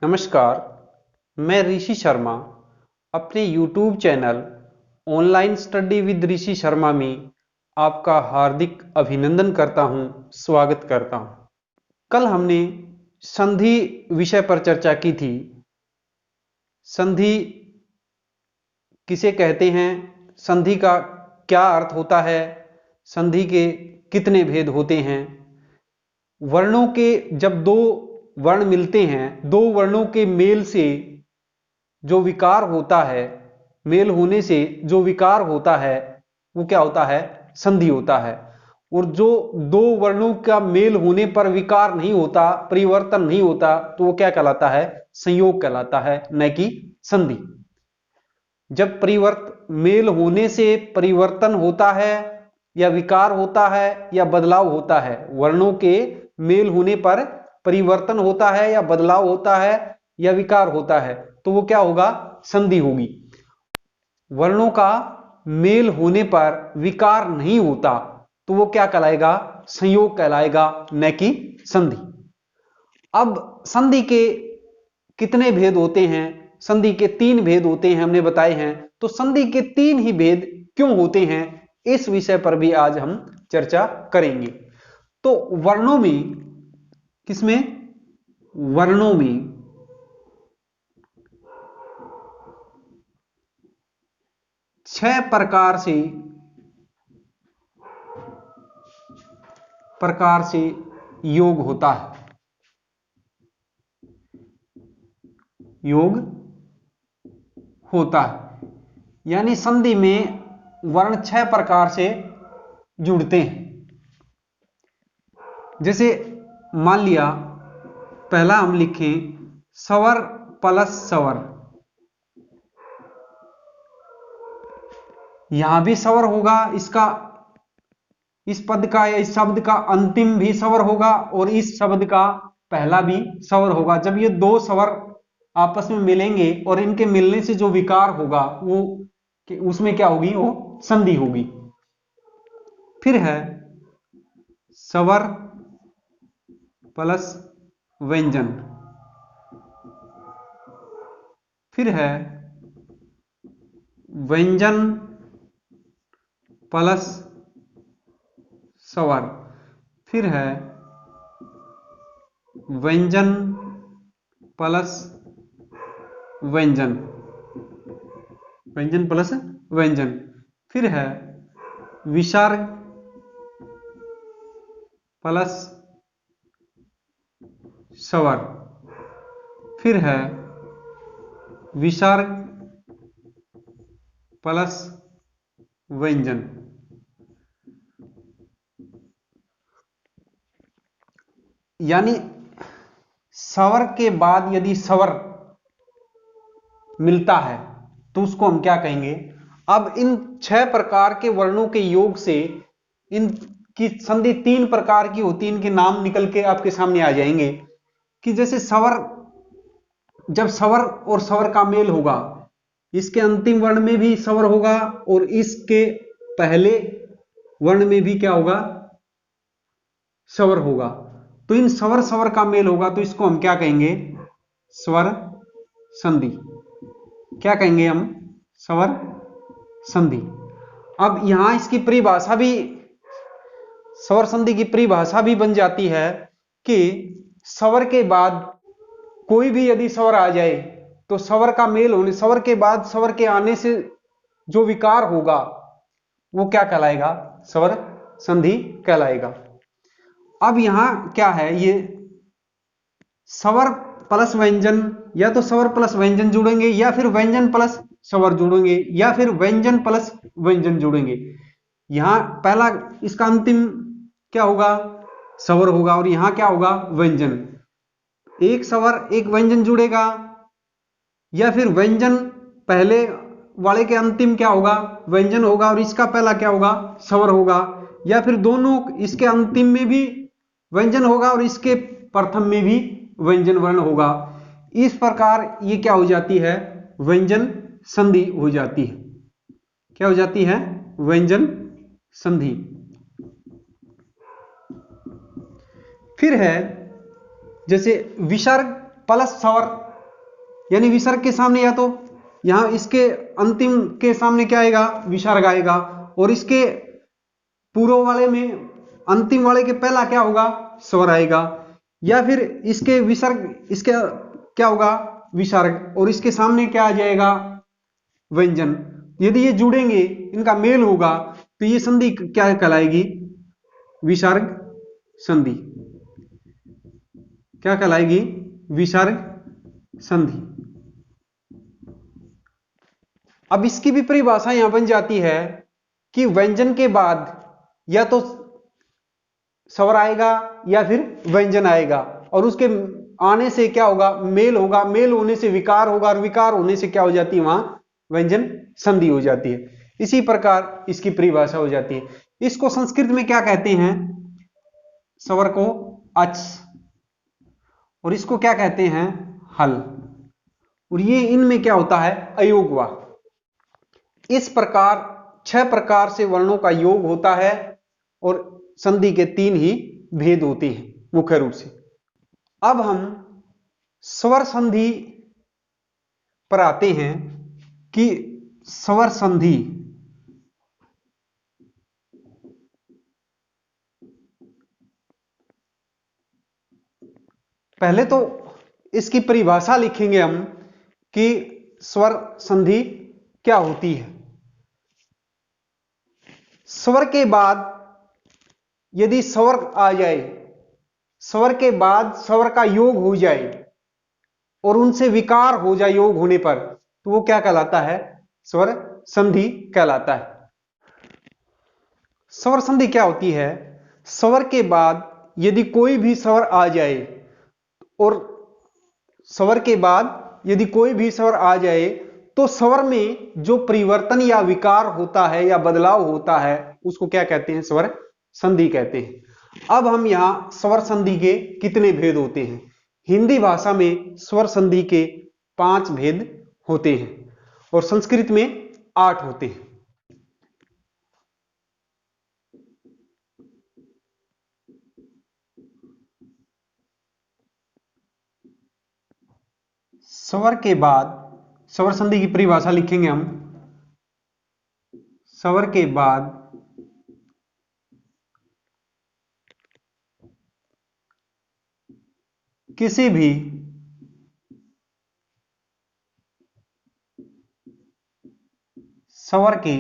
नमस्कार, मैं ऋषि शर्मा अपने YouTube channel online study with Rishi Sharma में आपका हार्दिक अभिनंदन करता हूं, स्वागत करता हूं। कल हमने संधि विषय पर चर्चा की थी। संधि किसे कहते हैं, संधि का क्या अर्थ होता है, संधि के कितने भेद होते हैं, वर्णों के जब दो वर्ण मिलते हैं, दो वर्णों के मेल से जो विकार होता है, मेल होने से जो विकार होता है वो क्या होता है, संधि होता है। और जो दो वर्णों का मेल होने पर विकार नहीं होता, परिवर्तन नहीं होता, तो वो क्या कहलाता है, संयोग कहलाता है, न कि संधि। जब मेल होने से परिवर्तन होता है या विकार होता है या बदलाव होता है, वर्णों के मेल होने पर परिवर्तन होता है या बदलाव होता है या विकार होता है, तो वो क्या होगा, संधि होगी। वर्णों का मेल होने पर विकार नहीं होता तो वो क्या कहलाएगा, संयोग कहलाएगा, न कि संधि। अब संधि के कितने भेद होते हैं, संधि के 3 भेद होते हैं, हमने बताए हैं। तो संधि के 3 ही भेद क्यों होते हैं, इस विषय पर भी आज हम चर्चा करेंगे। तो वर्णों में, किसमें, वर्णों में 6 प्रकार से योग होता है। योग होता है, यानी संधि में वर्ण 6 प्रकार से जुड़ते हैं। जैसे मान लिया, पहला हम लिखें स्वर प्लस स्वर, यहां भी स्वर होगा, इसका, इस पद का या इस शब्द का अंतिम भी स्वर होगा और इस शब्द का पहला भी स्वर होगा। जब ये दो स्वर आपस में मिलेंगे और इनके मिलने से जो विकार होगा वो, उसमें क्या होगी, वो संधि होगी। फिर है स्वर प्लस व्यंजन, फिर है व्यंजन प्लस स्वर, फिर है व्यंजन प्लस व्यंजन, व्यंजन प्लस व्यंजन, फिर है विसर्ग प्लस स्वर, फिर है विसर्ग प्लस व्यंजन। यानी स्वर के बाद यदि स्वर मिलता है तो उसको हम क्या कहेंगे। अब इन 6 प्रकार के वर्णों के योग से इनकी संधि 3 प्रकार की होती है, इनके नाम निकल के आपके सामने आ जाएंगे। कि जैसे स्वर, जब स्वर और स्वर का मेल होगा, इसके अंतिम वर्ण में भी स्वर होगा और इसके पहले वर्ण में भी क्या होगा, स्वर होगा। तो इन स्वर स्वर का मेल होगा तो इसको हम क्या कहेंगे, स्वर संधि। क्या कहेंगे हम, स्वर संधि। अब यहां इसकी परिभाषा भी, स्वर संधि की परिभाषा भी बन जाती है कि स्वर के बाद कोई भी यदि स्वर आ जाए तो स्वर का मेल होने, स्वर के बाद स्वर के आने से जो विकार होगा वो क्या कहलाएगा, स्वर संधि कहलाएगा। अब यहां क्या है, ये स्वर प्लस व्यंजन, या तो स्वर प्लस व्यंजन जुड़ेंगे या फिर व्यंजन प्लस स्वर जुड़ेंगे या फिर व्यंजन प्लस व्यंजन जुड़ेंगे। यहां पहला, इसका अंतिम क्या होगा, स्वर होगा और यहां क्या होगा, व्यंजन। एक स्वर एक व्यंजन जुड़ेगा या फिर व्यंजन पहले वाले के अंतिम क्या होगा, व्यंजन होगा और इसका पहला क्या होगा, स्वर होगा, या फिर दोनों, इसके अंतिम में भी व्यंजन होगा और इसके प्रथम में भी व्यंजन वर्ण होगा। इस प्रकार ये क्या हो जाती है, व्यंजन संधि हो जाती है। क्या हो जाती है, व्यंजन संधि। फिर है जैसे विसर्ग प्लस स्वर यानी विसर्ग के सामने या तो यहां इसके अंतिम के सामने क्या आएगा, विसर्ग आएगा, और इसके पूर्व वाले में अंतिम वाले के पहला क्या होगा, स्वर आएगा, या फिर इसके विसर्ग इसके क्या होगा, विसर्ग, और इसके सामने क्या आ जाएगा, व्यंजन। यदि ये जुड़ेंगे, इनका मेल होगा, तो ये संधि क्या कहलाएगी, विसर्ग संधि। क्या कहलाएगी, विसर्ग संधि। अब इसकी भी परिभाषा यहां बन जाती है कि व्यंजन के बाद या तो स्वर आएगा या फिर व्यंजन आएगा, और उसके आने से क्या होगा, मेल होगा, मेल होने से विकार होगा, और विकार होने से क्या हो जाती है, वहां व्यंजन संधि हो जाती है। इसी प्रकार इसकी परिभाषा हो जाती है। इसको संस्कृत में क्या कहते हैं, स्वर को अच, और इसको क्या कहते हैं, हल, और ये इनमें क्या होता है, अयोग हुआ। इस प्रकार 6 प्रकार से वर्णों का योग होता है, और संधि के 3 ही भेद होते हैं मुख्य रूप से। अब हम स्वर संधि पर आते हैं कि स्वर संधि पहले तो इसकी परिभाषा लिखेंगे हम कि स्वर संधि क्या होती है। स्वर के बाद यदि स्वर आ जाए, स्वर के बाद स्वर का योग हो जाए और उनसे विकार हो जाए योग होने पर, तो वो क्या कहलाता है, स्वर संधि कहलाता है। स्वर संधि क्या होती है, स्वर के बाद यदि कोई भी स्वर आ जाए, और स्वर के बाद यदि कोई भी स्वर आ जाए, तो स्वर में जो परिवर्तन या विकार होता है या बदलाव होता है, उसको क्या कहते हैं, स्वर संधि कहते हैं। अब हम यहां स्वर संधि के कितने भेद होते हैं। हिंदी भाषा में स्वर संधि के 5 भेद होते हैं, और संस्कृत में 8 होते हैं। स्वर के बाद स्वर संधि की परिभाषा लिखेंगे हम। स्वर के बाद किसी भी स्वर के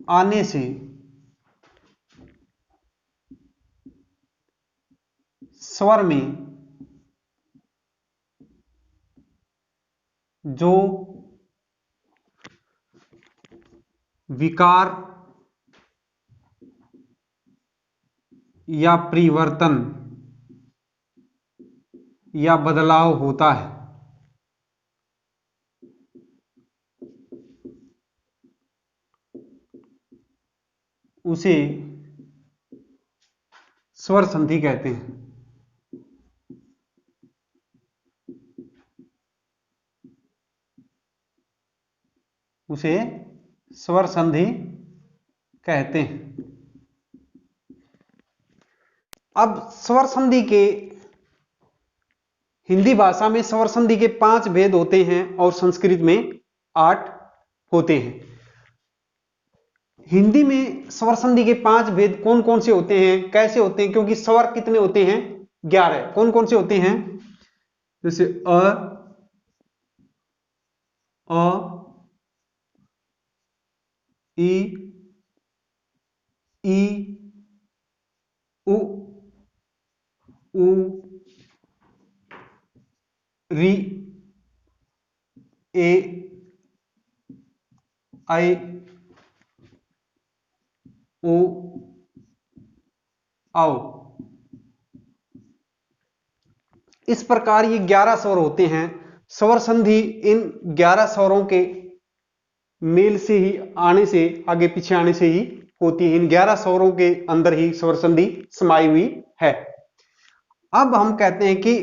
आने से स्वर में जो विकार या परिवर्तन या बदलाव होता है, उसे स्वर संधि कहते हैं। उसे स्वर संधि कहते हैं। अब स्वर संधि के हिंदी भाषा में स्वर संधि के 5 भेद होते हैं, और संस्कृत में 8 होते हैं। हिंदी में स्वर संधि के 5 भेद कौन कौन से होते हैं, कैसे होते हैं, क्योंकि स्वर कितने होते हैं, 11। कौन कौन से होते हैं, जैसे अ, ई, उ, ऊ, री, ए, आई, ओ, आओ। इस प्रकार ये 11 स्वर होते हैं। स्वर संधि इन 11 स्वरों के मेल से ही, आने से, आगे पीछे आने से ही होती है। इन 11 स्वरों के अंदर ही स्वर संधि समाई हुई है। अब हम कहते हैं कि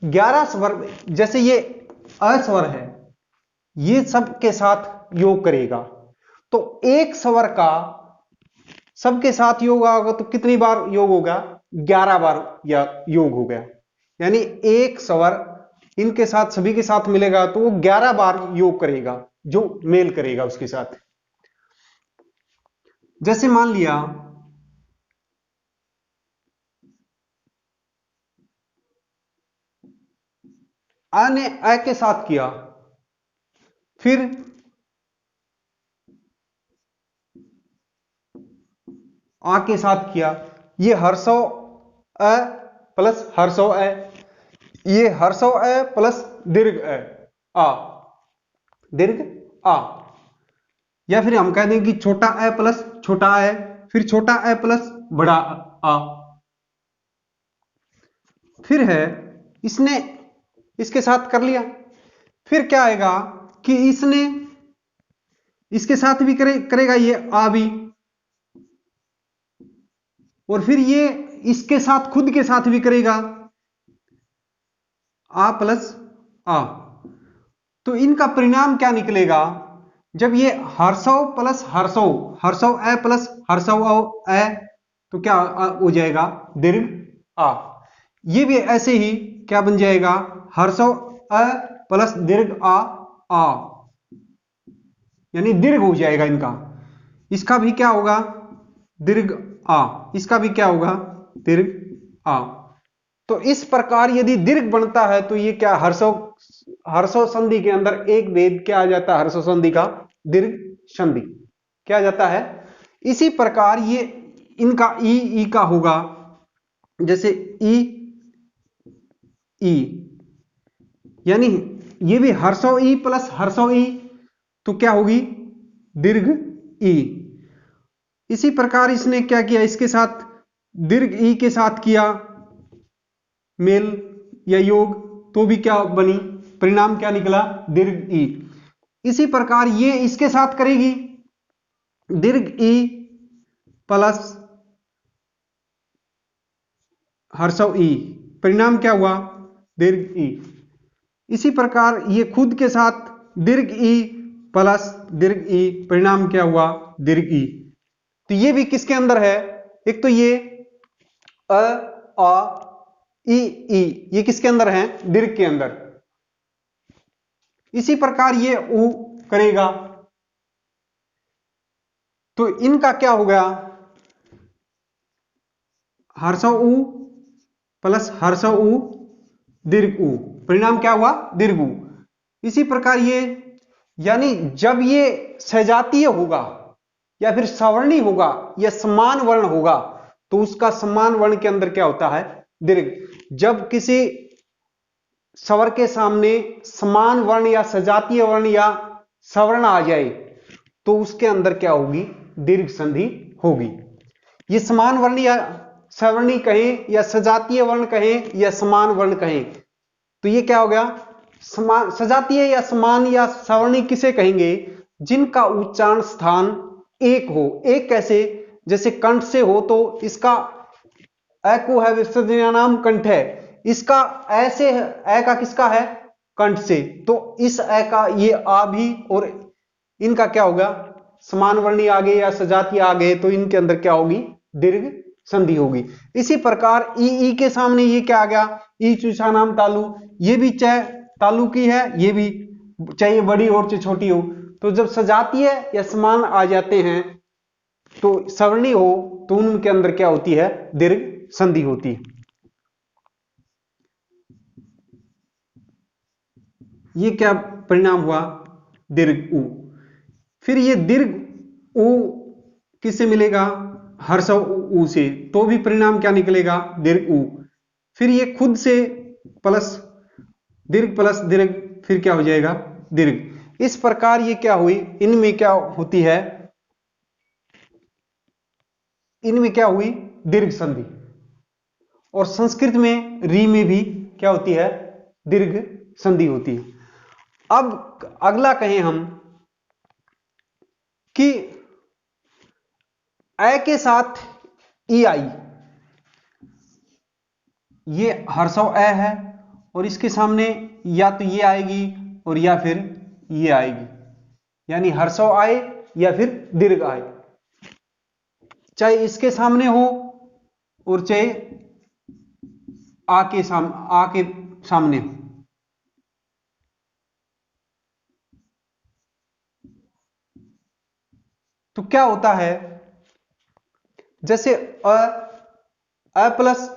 11 स्वर, जैसे ये अस्वर है, ये सब के साथ योग करेगा, तो एक स्वर का सबके साथ योग होगा तो कितनी बार योग होगा? 11 बार या योग हो गया। यानी एक स्वर इनके साथ सभी के साथ मिलेगा तो वो 11 बार योग करेगा, जो मेल करेगा उसके साथ। जैसे मान लिया आ ने अ के साथ किया, फिर आ के साथ किया, ये हर्षव अ प्लस हर्षव अ, ये हर्षव अ प्लस दीर्घ अ, आ दीर्घ आ, या फिर हम कह दें कि छोटा अ प्लस छोटा अ, फिर छोटा अ प्लस बड़ा आ। फिर है इसने इसके साथ कर लिया, फिर क्या आएगा कि इसने इसके साथ भी करेगा ये आ भी, और फिर ये इसके साथ खुद के साथ भी करेगा आ प्लस आ। तो इनका परिणाम क्या निकलेगा? जब ये हर्षव प्लस हर्षव, हर्षव अ प्लस हर्षव अ, तो क्या हो जाएगा? दीर्घ आ। ये भी ऐसे ही क्या बन जाएगा? हर्षव अ प्लस दीर्घ आ, यानी दीर्घ हो जाएगा इनका। इसका भी क्या होगा? दीर्घ आ। इसका भी क्या होगा? दीर्घ आ। तो इस प्रकार यदि दीर्घ बनता है तो ये क्या हर्षव संधि के अंदर एक भेद क्या आ जाता है? हर्षव संधि का दीर्घ संधि क्या आ जाता है? इसी प्रकार ये इनका ई का होगा, जैसे ई ई, यानी ये भी हर्षव ई प्लस हर्षव ई, तो क्या होगी? दीर्घ ई। इसी प्रकार इसने क्या किया? इसके साथ दीर्घ ई के साथ किया मेल या योग, तो भी क्या बनी? परिणाम क्या निकला? दीर्घ ई। इसी प्रकार ये इसके साथ करेगी दीर्घ ई प्लस हर्षव ई, परिणाम क्या हुआ? दीर्घ ई। इसी प्रकार ये खुद के साथ दीर्घ ई प्लस दीर्घ ई, परिणाम क्या हुआ? दीर्घ ई। तो ये भी किसके अंदर है? एक तो ये अ आ ई ई, ये किसके अंदर है? दीर्घ के अंदर। इसी प्रकार ये ऊ करेगा, तो इनका क्या हो गया? हर्षव ऊ प्लस हर्षव ऊ दीर्घ ऊ, परिणाम क्या हुआ? दीर्घ ऊ। इसी प्रकार ये, यानी जब ये सजातीय होगा या फिर सवर्णी होगा या समान वर्ण होगा तो उसका समान वर्ण के अंदर क्या होता है? दीर्घ। जब किसी स्वर के सामने समान वर्ण या सजातीय वर्ण या सवर्ण आ जाए तो उसके अंदर क्या होगी? दीर्घ संधि होगी। ये समान वर्ण या सवर्णी कहें या सजातीय वर्ण कहें या समान वर्ण कहें, तो ये क्या हो गया? समान सजातीय या समान या सवर्णी किसे कहेंगे? जिनका उच्चारण स्थान एक हो। एक कैसे? जैसे कंठ से हो तो इसका अ को है विसर्जनीय नाम कंठ है, इसका ऐसे अ का किसका है? कंठ से, तो इस अ का ये आ भी, और इनका क्या होगा? समान वर्णी आ गए या सजातीय आ गए तो इनके अंदर क्या होगी? दीर्घ संधि होगी। इसी प्रकार ई के सामने ये क्या आ गया? ई चूसा नाम तालु, ये भी चाहे तालु की है, ये भी चाहे बड़ी और चाहे छोटी हो। तो जब सजातीय या समान आ जाते हैं तो सवर्णी हो तो उनके अंदर क्या होती है? दीर्घ संधि होती है। ये क्या परिणाम हुआ? दीर्घ उ। फिर ये दीर्घ उ किससे मिलेगा? हर्षव उ से, तो भी परिणाम क्या निकलेगा? दीर्घ उ। फिर ये खुद से प्लस दीर्घ, फिर क्या हो जाएगा? दीर्घ। इस प्रकार ये क्या हुई? इनमें क्या होती है? इनमें क्या हुई? दीर्घ संधि। और संस्कृत में री में भी क्या होती है? दीर्घ संधि होती है। अब अगला कहें हम कि अ के साथ ई आई, ये हर्षव अ है और इसके सामने या तो ये आएगी और या फिर ये आएगी, यानी हर्षव आए या फिर दीर्घ आए। चाहे इसके सामने हो और चाहे आ के सामने हो। तो क्या होता है, जैसे अ प्लस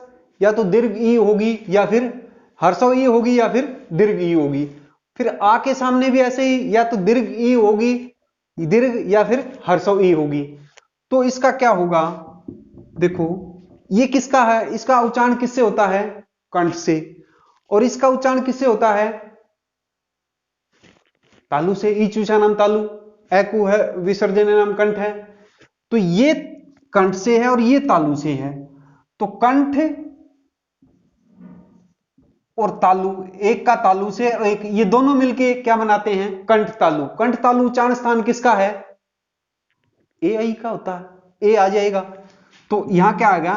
या तो दीर्घ ई होगी या फिर हर्षव ई होगी या फिर दीर्घ ई होगी। फिर आ के सामने भी ऐसे ही, या तो दीर्घ ई होगी, दीर्घ, या फिर हर्षव ई होगी। तो इसका क्या होगा, देखो ये किसका है, इसका उच्चारण किससे होता है, कंठ से, और इसका उच्चारण किससे होता है, तालु से। ई चूषा नाम तालु, एकु है विसर्जन नाम कंठ है। तो ये कंठ से है और ये तालु से है। तो कंठ और तालु, एक का तालु से और एक, ये दोनों मिलके क्या बनाते हैं, कंठ तालु। कंठ तालु उच्चारण स्थान किसका है, ए आई का होता है, ए आ जाएगा। तो यहां क्या आ गया,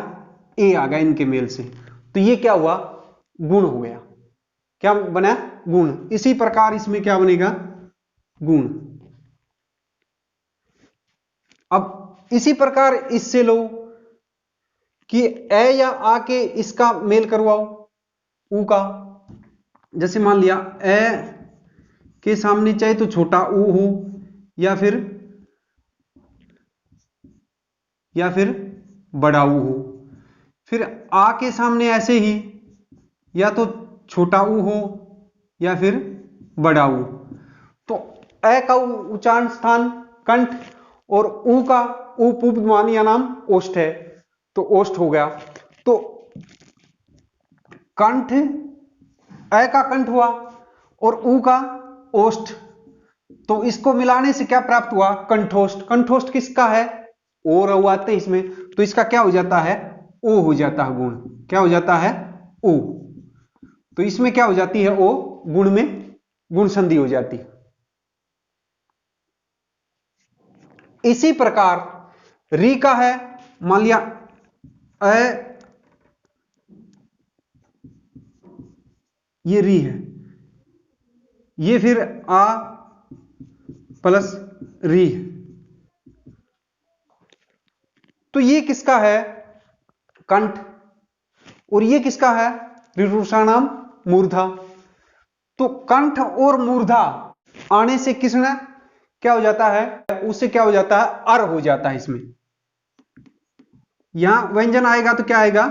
ए आ गया इनके मेल से। तो ये क्या हुआ, गुण हो गया। क्या बना, गुण। इसी प्रकार इसमें क्या बनेगा, गुण। अब इसी प्रकार इससे लो कि ए या आ के इसका मेल करवाओ, ऊ का। जैसे मान लिया ए के सामने चाहे तो छोटा ऊ हो या फिर बड़ा ऊ हो। फिर आ के सामने ऐसे ही या तो छोटा ऊ हो या फिर बड़ा ऊ। तो ए का उच्चारण स्थान कंठ और ऊ का उपध्मानीय नाम ओष्ठ है, तो ओष्ठ हो गया। तो कंठ, ए का कंठ हुआ और ऊ का ओष्ठ, तो इसको मिलाने से क्या प्राप्त हुआ, कंठोष्ठ। कंठोष्ठ किसका है, ओ रऊ आते हैं इसमें, तो इसका क्या हो जाता है, ओ हो जाता है गुण। क्या हो जाता है, ओ। तो इसमें क्या हो जाती है, ओ गुण में गुण संधि हो जाती है। इसी प्रकार री का है, मान लिया अ, ये री है, ये फिर आ प्लस री है। तो ये किसका है, कंठ, और ये किसका है, ऋरूषाणाम मूर्धा। तो कंठ और मूर्धा आने से किसने क्या हो जाता है, उससे क्या हो जाता है, अर हो जाता है इसमें। यहां व्यंजन आएगा तो क्या आएगा,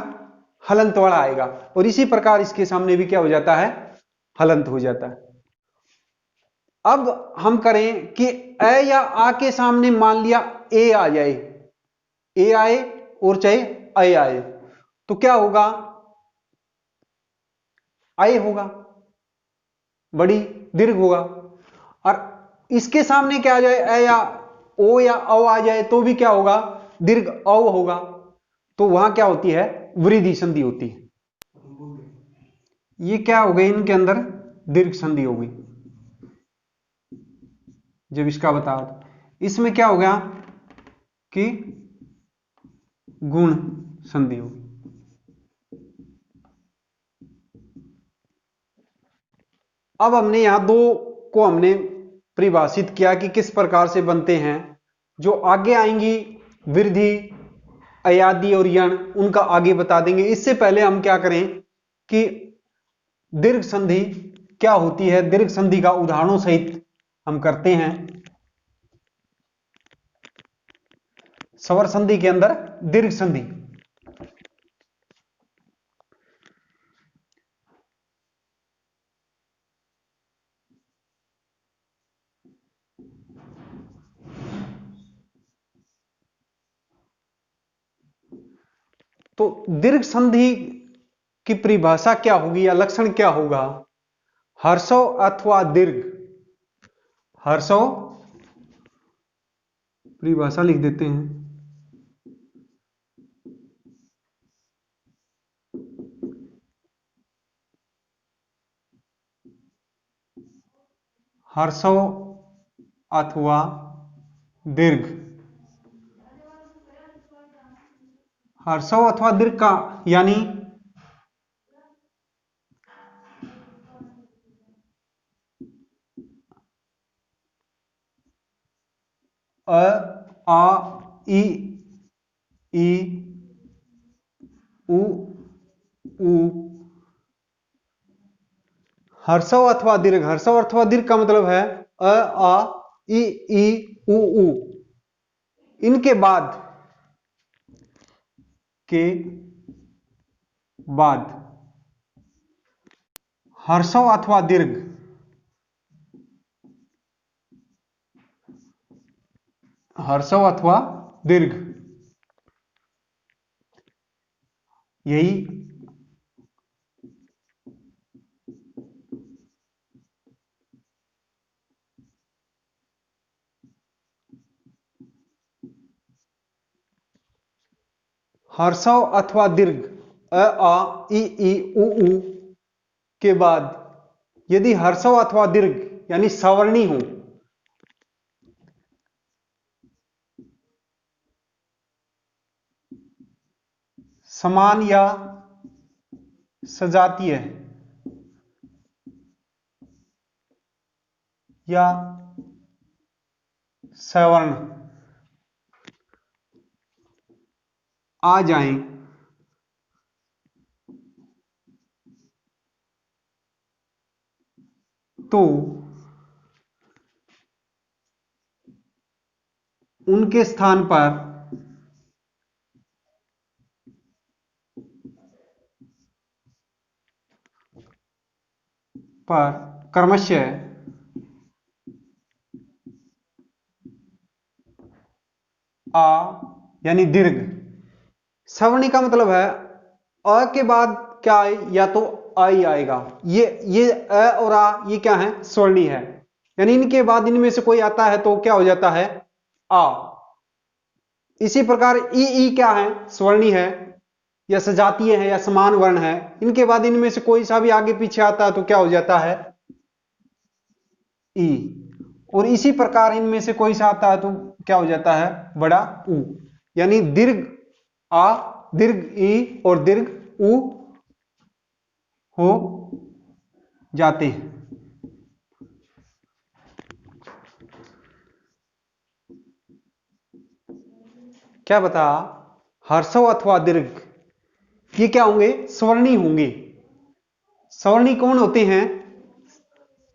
हलंत वाला आएगा, और इसी प्रकार इसके सामने भी क्या हो जाता है, हलंत हो जाता है। अब हम करें कि ए या आ के सामने मान लिया ए आ जाए, ए आए और चाहे अय आए, तो क्या होगा, अय होगा, बड़ी दीर्घ होगा। और इसके सामने क्या आ जाए, ए या ओ या औ आ जाए तो भी क्या होगा, दीर्घ औ होगा। तो वहां क्या होती है, वृद्धि संधि होती है। ये क्या हो गई, इनके अंदर दीर्घ संधि हो गई। जब इसका बता, इसमें क्या हो गया कि गुण संधि हो गई। अब हमने यहां दो को हमने परिभाषित किया कि किस प्रकार से बनते हैं। जो आगे आएंगी वृद्धि, अयादि और यण, उनका आगे बता देंगे। इससे पहले हम क्या करें कि दीर्घ संधि क्या होती है, दीर्घ संधि का उदाहरणों सहित हम करते हैं। स्वर संधि के अंदर दीर्घ संधि, तो दीर्घ संधि की परिभाषा क्या होगी या लक्षण क्या होगा, हर्षव अथवा दीर्घ। हर्षव, परिभाषा लिख देते हैं, हर्षव अथवा दीर्घ। हर्षव अथवा दीर्घ का यानी अ, आ, ई, ई उ ऊ। हर्षव अथवा दीर्घ, हर्षव अथवा दीर्घ का मतलब है अ आ ई उ ऊ। इनके बाद हर्षव अथवा दीर्घ, हर्षव अथवा दीर्घ, यही हर्षव अथवा दीर्घ अ आ ई उ ऊ के बाद यदि हर्षव अथवा दीर्घ यानी सवर्णी हो, समान या सजातीय या सवर्ण आ जाएं तो उनके स्थान पर क्रमशः आ यानी दीर्घ, सवर्णी का मतलब है अ के बाद क्या आए, या तो आ ही आएगा। ये अ और आ ये क्या है, स्वर्णी है, यानी इनके बाद इनमें से कोई आता है तो क्या हो जाता है, आ। इसी प्रकार ई क्या है, स्वर्णी है या सजातीय है या समान वर्ण है, इनके बाद इनमें से कोई सा भी आगे पीछे आता है तो क्या हो जाता है, ई। और इसी प्रकार इनमें से कोई सा आता है तो क्या हो जाता है, बड़ा ऊ। यानी दीर्घ आ, दीर्घ ई और दीर्घ ऊ हो जाते हैं। क्या बता, हर्षव अथवा दीर्घ ये क्या होंगे, स्वर्णी होंगे। स्वर्णी कौन होते हैं,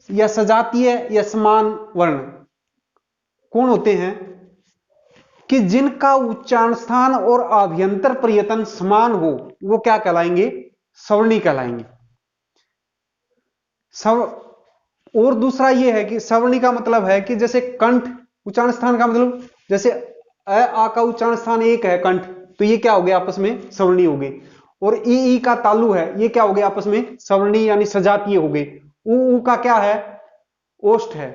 या सजातीय या समान वर्ण कौन होते हैं, कि जिनका उच्चारण स्थान और आभ्यंतर प्रयत्न समान हो, वो क्या कहलाएंगे, सवर्णी कहलाएंगे। और दूसरा ये है कि सवर्णी का मतलब है कि जैसे कंठ उच्चारण स्थान का मतलब, जैसे अ आ का उच्चारण स्थान एक है कंठ, तो ये क्या हो गया, आपस में सवर्णी हो गए। और ई का तालु है, ये क्या हो गया, आपस में सवर्णी यानी सजातीय हो गए। ऊ का क्या है, ओष्ठ है।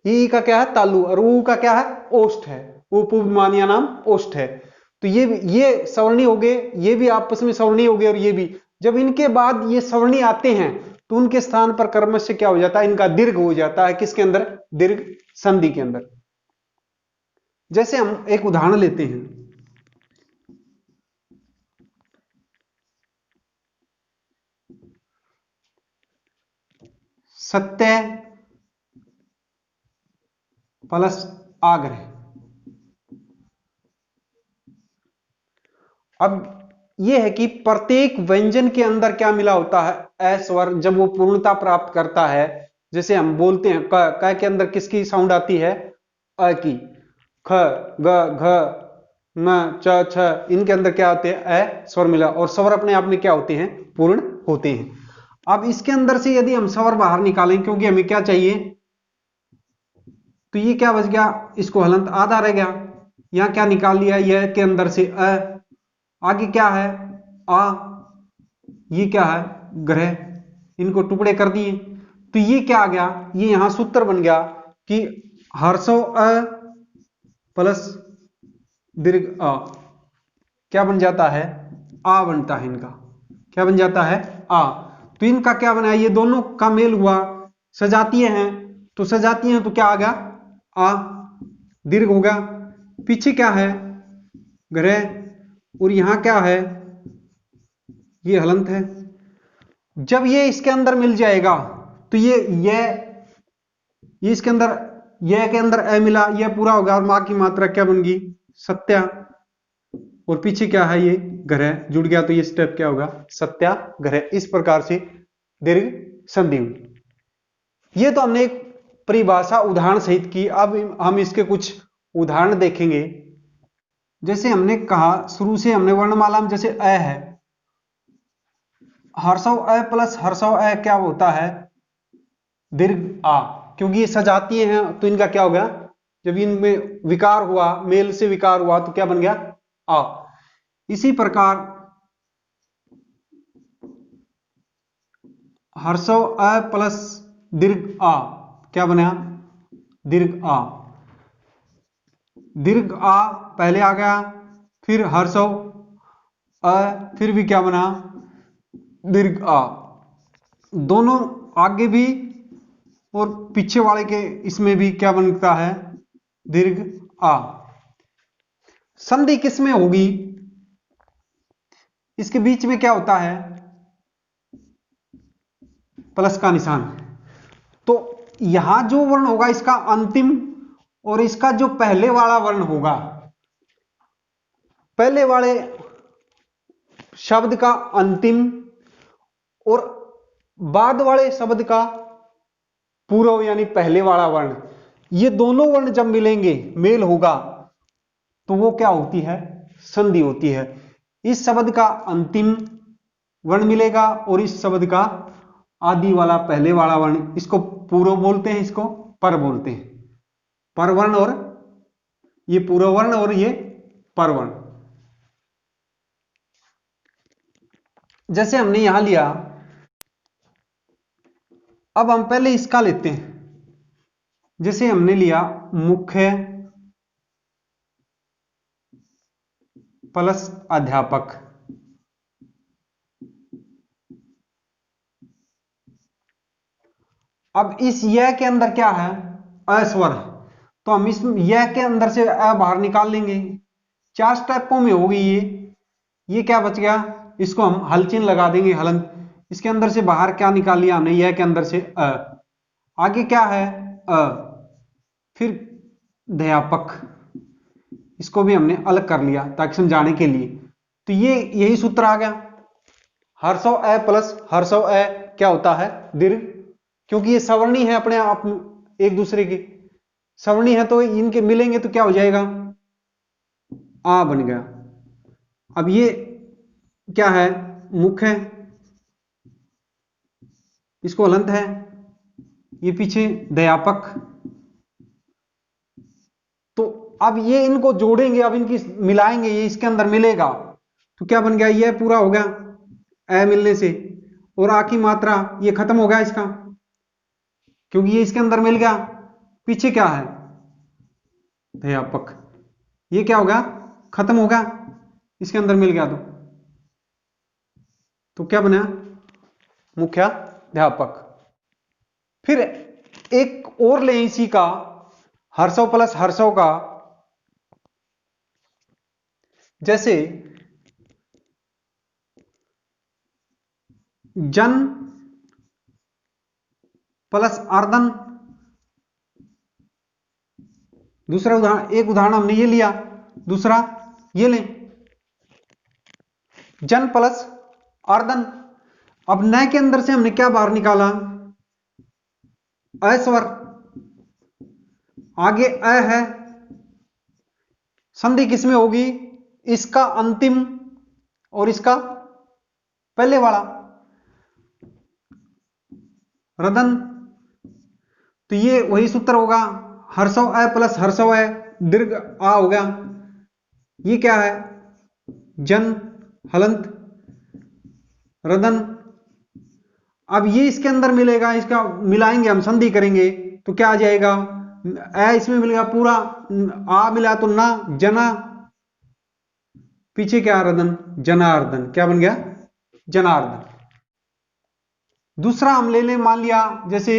ई का क्या है, तालु, और ऊ का क्या है, ओष्ठ है। उपमानिया नाम ओष्ठ है। तो ये सवर्णी हो गए, ये भी आपस में सवर्णी हो गए, और ये भी। जब इनके बाद ये सवर्णी आते हैं तो उनके स्थान पर कर्म से क्या हो जाता है, इनका दीर्घ हो जाता है। किसके अंदर, दीर्घ संधि के अंदर। जैसे हम एक उदाहरण लेते हैं, सत्य प्लस आग्रह। अब यह है कि प्रत्येक व्यंजन के अंदर क्या मिला होता है, अ स्वर। जब वो पूर्णता प्राप्त करता है, जैसे हम बोलते हैं क के अंदर किसकी साउंड आती है, अ की। ख ग घ न च छ, इनके अंदर क्या होते हैं, अ स्वर मिला, और स्वर अपने आप में क्या होते हैं, पूर्ण होते हैं। अब इसके अंदर से यदि हम स्वर बाहर निकालें, क्योंकि हमें क्या चाहिए, तो ये क्या बच गया, इसको हलंत आधा रह गया। यहां क्या निकाल लिया, यह के अंदर से अ, आगे क्या है, आ, ये क्या है, ग्रह। इनको टुकड़े कर दिए, तो ये क्या आ गया, ये यहां सूत्र बन गया कि हर्षव अ प्लस दीर्घ अ क्या बन जाता है, आ बनता है इनका। क्या बन जाता है, आ। तो इनका क्या बना, ये दोनों का मेल हुआ, सजातीय हैं, तो सजातीय हैं तो क्या आ गया, आ, दीर्घ हो गया। पीछे क्या है, ग्रह, और यहां क्या है, ये हलंत है। जब ये इसके अंदर मिल जाएगा तो ये इसके अंदर, यह के अंदर अ मिला, यह पूरा होगा, और मां की मात्रा क्या बन गई, सत्या। और पीछे क्या है, ये ग्रह जुड़ गया, तो ये स्टेप क्या होगा, सत्याग्रह। इस प्रकार से दीर्घ संधि हुई। ये तो हमने एक परिभाषा उदाहरण सहित की। अब हम इसके कुछ उदाहरण देखेंगे। जैसे हमने कहा शुरू से, हमने वर्णमाला में जैसे अ है, हर्षव अ प्लस हर्षव अ क्या होता है, दीर्घ आ। क्योंकि ये सजातीय हैं तो इनका क्या हो गया, जब इनमें विकार हुआ, मेल से विकार हुआ तो क्या बन गया, आ। इसी प्रकार हर्षव अ प्लस दीर्घ आ क्या बना, दीर्घ आ। दीर्घ आ पहले आ गया, फिर हर्षव अ, फिर भी क्या बना, दीर्घ आ। दोनों आगे भी और पीछे वाले के इसमें भी क्या बनता है, दीर्घ आ। संधि किसमें होगी, इसके बीच में क्या होता है, प्लस का निशान। तो यहां जो वर्ण होगा इसका अंतिम, और इसका जो पहले वाला वर्ण होगा, पहले वाले शब्द का अंतिम और बाद वाले शब्द का पूर्व यानी पहले वाला वर्ण, ये दोनों वर्ण जब मिलेंगे, मेल होगा, तो वो क्या होती है, संधि होती है। इस शब्द का अंतिम वर्ण मिलेगा और इस शब्द का आदि वाला पहले वाला वर्ण, इसको पूर्व बोलते हैं, इसको पर बोलते हैं। परवर्ण, और ये पूर्व वर्ण और ये परवर्ण। जैसे हमने यहां लिया, अब हम पहले इसका लेते हैं। जैसे हमने लिया मुख्य प्लस अध्यापक। अब इस यह के अंदर क्या है, अस्वर है, तो हम इस यह के अंदर से अ बाहर निकाल लेंगे। 4 स्टेपों में होगी ये क्या बच गया, इसको हम हल चिन्ह लगा देंगे, हलंत। इसके अंदर से बाहर क्या निकाल लिया हमने, यह के अंदर से अ। आगे क्या है, अ, फिर अध्यापक, इसको भी हमने अलग कर लिया ताकि समझाने के लिए। तो ये यही सूत्र आ गया, हर्षव अ प्लस हर्षव अ क्या होता है, दीर्घ। क्योंकि ये सवर्णी है अपने आप में, एक दूसरे के सवर्णी है, तो इनके मिलेंगे तो क्या हो जाएगा, आ बन गया। अब ये क्या है, मुख है, इसको हलंत है, ये पीछे अध्यापक। तो अब ये इनको जोड़ेंगे, अब इनकी मिलाएंगे, ये इसके अंदर मिलेगा तो क्या बन गया, ये पूरा हो गया अ मिलने से, और आ की मात्रा ये खत्म हो गया इसका, क्योंकि ये इसके अंदर मिल गया। पीछे क्या है, अध्यापक, ये क्या हो गया, खत्म हो गया, इसके अंदर मिल गया तो क्या बना, मुख्याध्यापक। फिर एक और लें इसी का, हर्षव प्लस हर्षव का। जैसे जन प्लस अर्दन। दूसरा उदाहरण, एक उदाहरण हमने ये लिया, दूसरा ये लें, जन प्लस अर्दन। अब न के अंदर से हमने क्या बाहर निकाला, अस्वर, आगे अ है, संधि किसमें होगी, इसका अंतिम और इसका पहले वाला, रदन। तो ये वही सूत्र होगा, हर्षव अ प्लस हर्षव अ, दीर्घ आ हो गया। ये क्या है, जन हलंत रदन। अब ये इसके अंदर मिलेगा, इसका मिलाएंगे हम, संधि करेंगे तो क्या आ जाएगा, अ इसमें मिलेगा पूरा, आ मिला तो ना, जना, पीछे क्या, रदन, जनार्दन, क्या बन गया, जनार्दन। दूसरा हम ले लें, मान लिया जैसे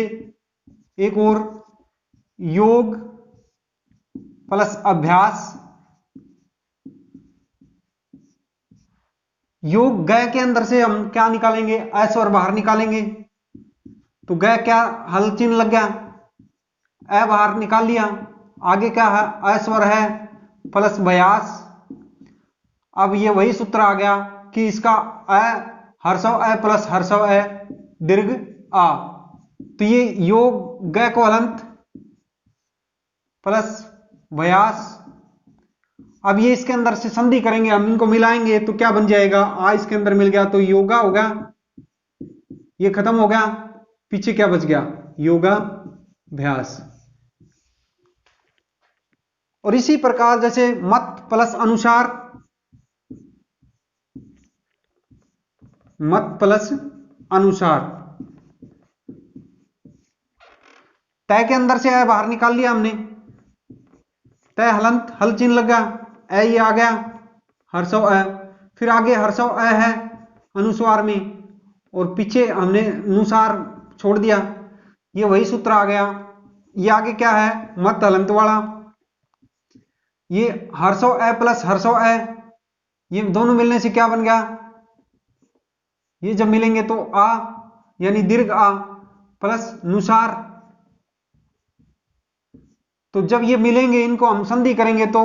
एक और, योग प्लस अभ्यास। योग गय के अंदर से हम क्या निकालेंगे, अस्वर बाहर निकालेंगे, तो गय क्या, हल चिन्ह लग गया, अ बाहर निकाल लिया। आगे क्या है, अस्वर है प्लस भयास। अब ये वही सूत्र आ गया कि इसका अ हर्षव अ प्लस हर्षव अ दीर्घ आ, तो ये योग ग को हलंत प्लस व्यास। अब ये इसके अंदर से संधि करेंगे, हम इनको मिलाएंगे तो क्या बन जाएगा, आ इसके अंदर मिल गया तो योगा हो गया, ये खत्म हो गया, पीछे क्या बच गया, योगाभ्यास। और इसी प्रकार जैसे मत प्लस अनुसार, मत प्लस अनुसार, तय के अंदर से अ बाहर निकाल लिया हमने, तय हलंत हल चिन्ह लगा, अ ये आ गया हर्षव अ, फिर आगे हर्षव अ है अनुस्वार में, और पीछे हमने अनुसार छोड़ दिया, ये वही सूत्र आ गया। ये आगे क्या है, मत हलंत वाला, ये हर्षव अ प्लस हर्षव अ, ये दोनों मिलने से क्या बन गया, ये जब मिलेंगे तो आ यानी दीर्घ आ प्लस नुसार, तो जब ये मिलेंगे इनको हम संधि करेंगे तो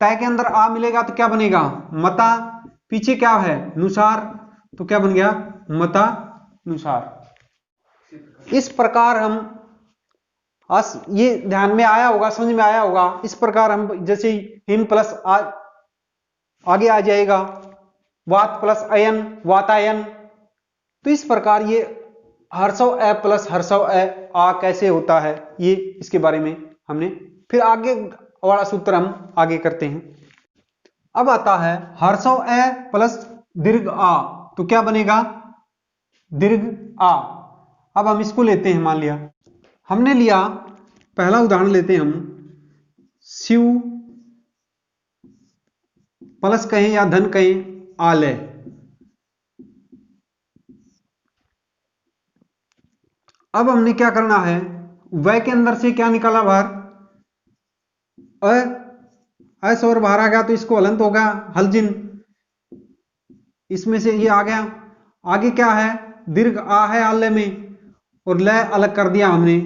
तय के अंदर आ मिलेगा तो क्या बनेगा, मता, पीछे क्या है नुसार, तो क्या बन गया मता नुसार। इस प्रकार हम ये ध्यान में आया होगा, समझ में आया होगा। इस प्रकार हम जैसे हिम प्लस आगे आ जाएगा वात प्लस अयन वातायन, तो इस प्रकार ये हर्षव अ प्लस हर्षव आ कैसे होता है, ये इसके बारे में हमने फिर आगे वाला सूत्र हम आगे करते हैं। अब आता है हर्षव अ प्लस दीर्घ आ, तो क्या बनेगा दीर्घ आ। अब हम इसको लेते हैं, मान लिया हमने लिया, पहला उदाहरण लेते हैं हम, शिव प्लस कहें या धन कहें आलय। अब हमने क्या करना है, वह के अंदर से क्या निकाला बाहर, अ स्वर बाहर आ गया तो इसको हलंत हो गया हलजिन, इसमें से ये आ गया, आगे क्या है दीर्घ आ है आलय में और लय अलग कर दिया हमने,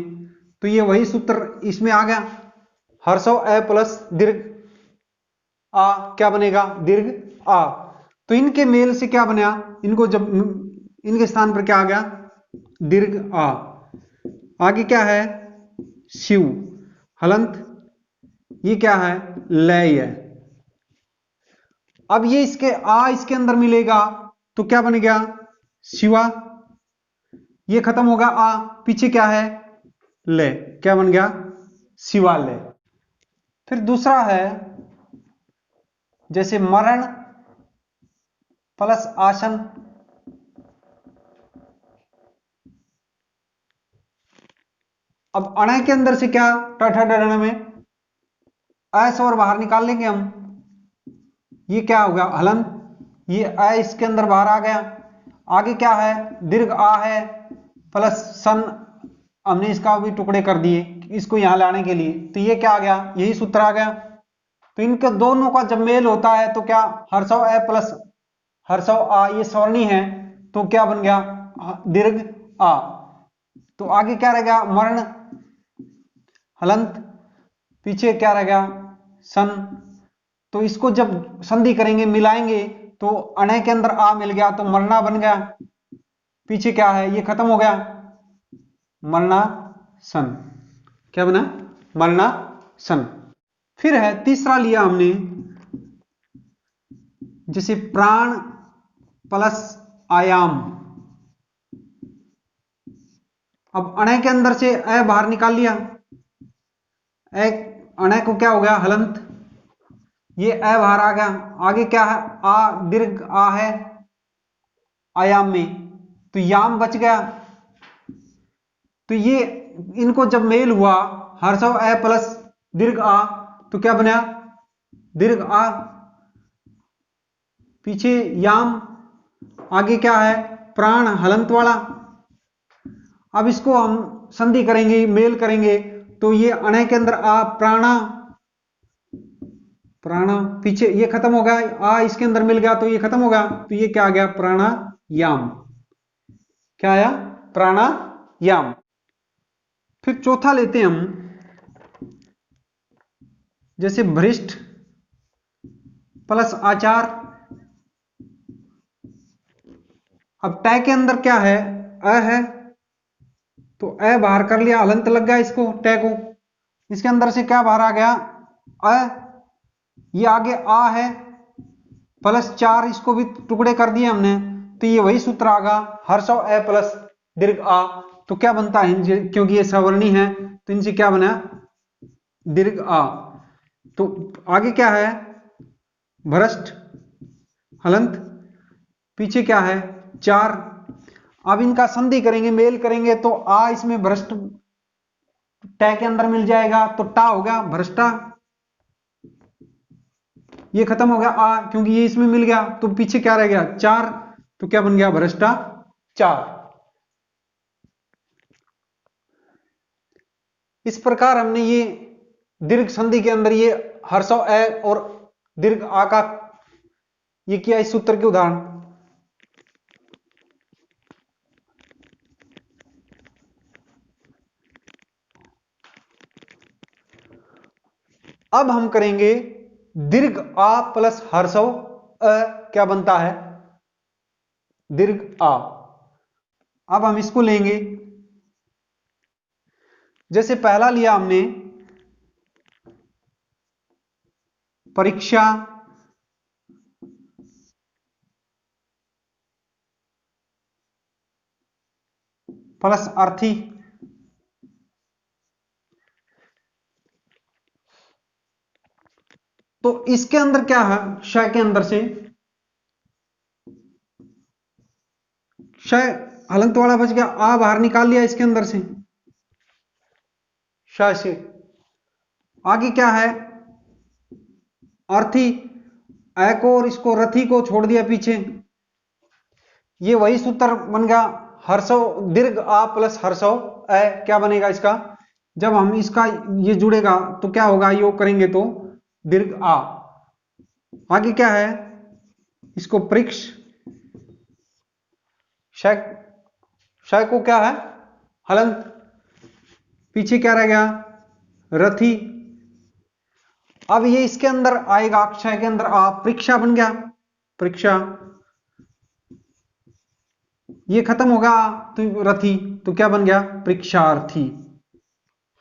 तो ये वही सूत्र इसमें आ गया, हर्षव अ प्लस दीर्घ आ क्या बनेगा दीर्घ आ। तो इनके मेल से क्या बना, इनको जब इनके स्थान पर क्या आ गया दीर्घ आ। आगे क्या है शिव हलंत, ये क्या है लय है। अब ये इसके इसके अंदर मिलेगा तो क्या बन गया शिवा, ये खत्म होगा आ, पीछे क्या है लय, क्या बन गया शिवालय। फिर दूसरा है जैसे मरण प्लस आसन, अब अण के अंदर से क्या टठा डरण में अस और बाहर निकाल लेंगे हम, ये क्या होगा हलंत, ये अ इसके अंदर बाहर आ गया, आगे क्या है दीर्घ आ है प्लस सन, हमने इसका भी टुकड़े कर दिए इसको यहां लाने के लिए, तो ये क्या आ गया यही सूत्र आ गया। तो इनके दोनों का जब मेल होता है तो क्या हर्षव अ प्लस हर्षव आ, ये स्वर्णी है तो क्या बन गया दीर्घ आ। तो आगे क्या रह गया मरण हलंत, पीछे क्या रह गया सन, तो इसको जब संधि करेंगे मिलाएंगे तो अण के अंदर आ मिल गया तो मरना बन गया, पीछे क्या है ये खत्म हो गया मरना सन, क्या बना मरना सन। फिर है तीसरा लिया हमने जैसे प्राण प्लस आयाम, अब अण के अंदर से अ बाहर निकाल लिया, अण को क्या हो गया हलंत, ये अ बाहर आ गया, आगे क्या है आ दीर्घ आ है आयाम में, तो याम बच गया, तो ये इनको जब मेल हुआ हर्षव अ प्लस दीर्घ आ तो क्या बना दीर्घ आ, पीछे याम, आगे क्या है प्राण हलंत वाला। अब इसको हम संधि करेंगे मेल करेंगे तो ये अण के अंदर आ प्राणा, प्राणा, पीछे ये खत्म हो गया आ इसके अंदर मिल गया तो ये खत्म हो गया, तो ये क्या आ गया प्राणायाम, क्या आया प्राणायाम। फिर चौथा लेते हैं हम जैसे भ्रिष्ट प्लस आचार, अब टै के अंदर क्या है, अ है, तो अ बाहर कर लिया, हलंत लग गया इसको, टै को। इसके अंदर से क्या बाहर आ गया, अ। ये आगे आ है, प्लस 4, इसको भी टुकड़े कर दिए हमने, तो ये वही सूत्र आगा, हर्षव अ प्लस दीर्घ आ। तो क्या बनता है, क्योंकि ये सवर्णी है तो इनसे क्या बना, दीर्घ आ। तो आगे क्या है, भ्रष्ट हलंत, पीछे क्या है 4। अब इनका संधि करेंगे, मेल करेंगे, तो आ इसमें भ्रष्ट टै के अंदर मिल जाएगा, तो टा हो गया भ्रष्टा। ये खत्म हो गया आ, क्योंकि ये इसमें मिल गया, तो पीछे क्या रह गया 4, तो क्या बन गया भ्रष्टा 4। इस प्रकार हमने ये दीर्घ संधि के अंदर ये हर्षव अ और दीर्घ आ का ये किया, इस सूत्र के उदाहरण। अब हम करेंगे दीर्घ आ प्लस हर्षव अ, क्या बनता है, दीर्घ आ। अब हम इसको लेंगे, जैसे पहला लिया हमने परीक्षा प्लस अर्थी, तो इसके अंदर क्या है, श के अंदर से श हलंत वाला बच गया, आ बाहर निकाल लिया इसके अंदर से, श से। आगे क्या है, अर्थी, ए को और इसको रथी को छोड़ दिया पीछे, ये वही सूत्र बन गया, हर्षव दीर्घ आ प्लस हर्षव ए। क्या बनेगा इसका, जब हम इसका ये जुड़ेगा तो क्या होगा, योग करेंगे तो दीर्घ आ। आगे क्या है, इसको परीक्ष, शय को क्या है हलंत, पीछे क्या रह गया रथी। अब ये इसके अंदर आएगा, अक्षय के अंदर आ, परीक्षा बन गया, परीक्षा। ये खत्म होगा तो रथी, तो क्या बन गया परीक्षार्थी,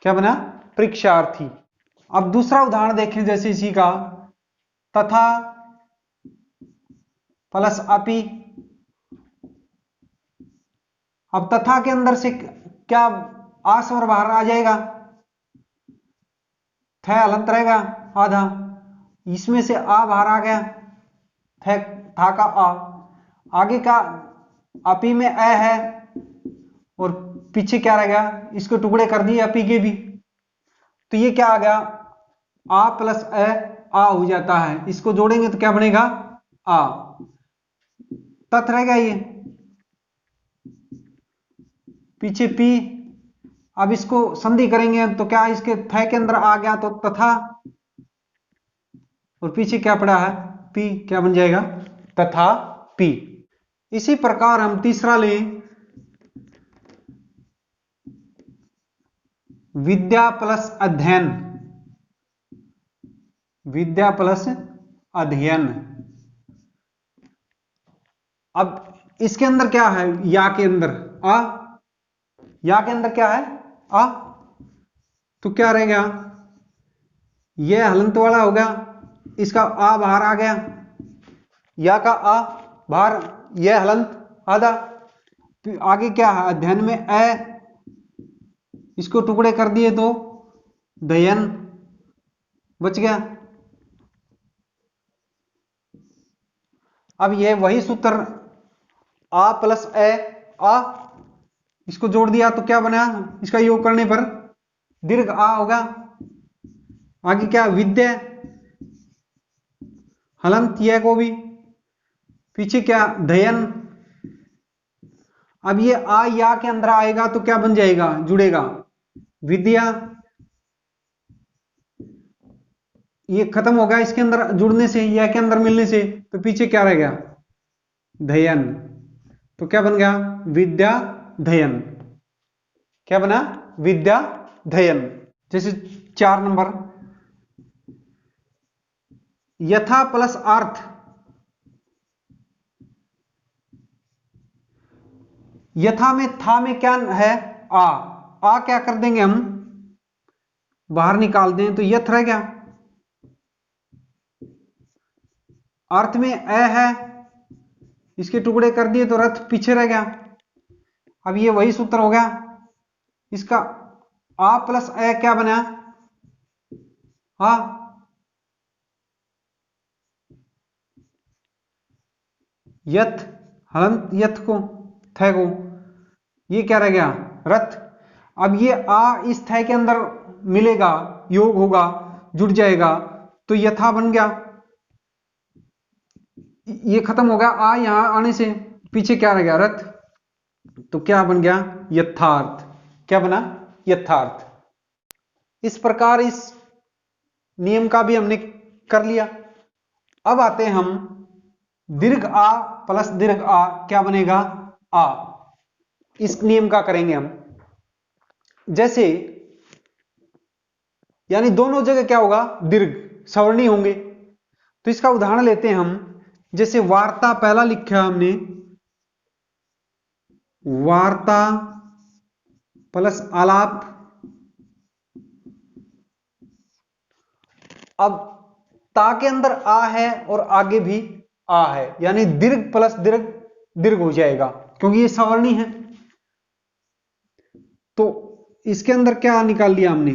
क्या बना परीक्षार्थी। अब दूसरा उदाहरण देखें, जैसे इसी का तथा प्लस अपि। अब तथा के अंदर से क्या आ स्वर बाहर आ जाएगा, थ हलंत रहेगा आधा, इसमें से आ बाहर आ गया, थ था का आ। आगे का अपी में अ है और पीछे क्या रह गया, इसको टुकड़े कर दिए अपी के भी, तो ये क्या आ गया, आ प्लस अ आ हो जाता है, इसको जोड़ेंगे तो क्या बनेगा आ। तथ रहेगा ये, पीछे पी। अब इसको संधि करेंगे तो क्या, इसके थ के अंदर आ गया तो तथा, और पीछे क्या पड़ा है पी, क्या बन जाएगा तथा पी। इसी प्रकार हम तीसरा लें, विद्या प्लस अध्ययन, विद्या प्लस अध्ययन। अब इसके अंदर क्या है, या के अंदर आ, या के अंदर क्या है आ, तो क्या रहेगा, यह हलंत वाला होगा, इसका आ बाहर आ गया, या का आ बाहर, यह हलंत आधा। आगे क्या है, अध्ययन में अ, इसको टुकड़े कर दिए तो दयन बच गया। अब यह वही सूत्र आ प्लस ए आ, इसको जोड़ दिया तो क्या बना, इसका योग करने पर दीर्घ आ होगा। आगे क्या, विद्या हलंत यह को भी, पीछे क्या दयन। अब ये आ या के अंदर आएगा तो क्या बन जाएगा, जुड़ेगा विद्या, ये खत्म हो गया इसके अंदर जुड़ने से, या के अंदर मिलने से, तो पीछे क्या रह गया धयन, तो क्या बन गया विद्या धयन, क्या बना विद्या धयन। जैसे 4 नंबर, यथा प्लस अर्थ, यथा में था में क्या है? आ क्या कर देंगे हम? बाहर निकाल दें तो यथ रह गया। अर्थ में अ है, इसके टुकड़े कर दिए तो रथ पीछे रह गया। अब ये वही सूत्र हो गया इसका। आ प्लस अ क्या बना? हाँ, यथ, हलंत यथ को, थ को, ये क्या रह गया? रथ। अब ये आ इस थ के अंदर मिलेगा, योग होगा, जुड़ जाएगा, तो यथा बन गया। ये खत्म हो गया, आ यहां आने से पीछे क्या रह गया? रथ। तो क्या बन गया? यथार्थ। क्या बना? यथार्थ। इस प्रकार इस नियम का भी हमने कर लिया। अब आते हैं हम दीर्घ आ प्लस दीर्घ आ क्या बनेगा? आ। इस नियम का करेंगे हम। जैसे यानी दोनों जगह क्या होगा? दीर्घ सवर्णी होंगे। तो इसका उदाहरण लेते हैं हम। जैसे वार्ता पहला लिखा हमने, वार्ता प्लस आलाप। अब ता के अंदर आ है और आगे भी आ है, यानी दीर्घ प्लस दीर्घ दीर्घ हो जाएगा, क्योंकि ये सवर्णी है। तो इसके अंदर क्या निकाल लिया हमने?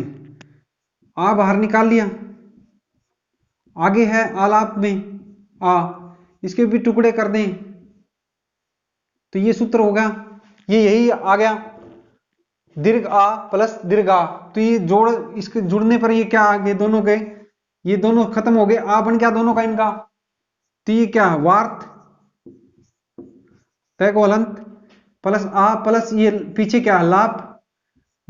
आ बाहर निकाल लिया। आगे है आलाप में आ, इसके भी टुकड़े कर दें तो ये सूत्र होगा, ये यही आ गया, दीर्घ आ प्लस दीर्घ आ। तो ये जोड़, इसके जुड़ने पर ये क्या आ गए? दोनों गए, ये दोनों खत्म हो गए, आ बन गया दोनों का इनका। तो ये क्या है? वार्त तय को हलंत प्लस आ प्लस ये पीछे क्या है? लाप।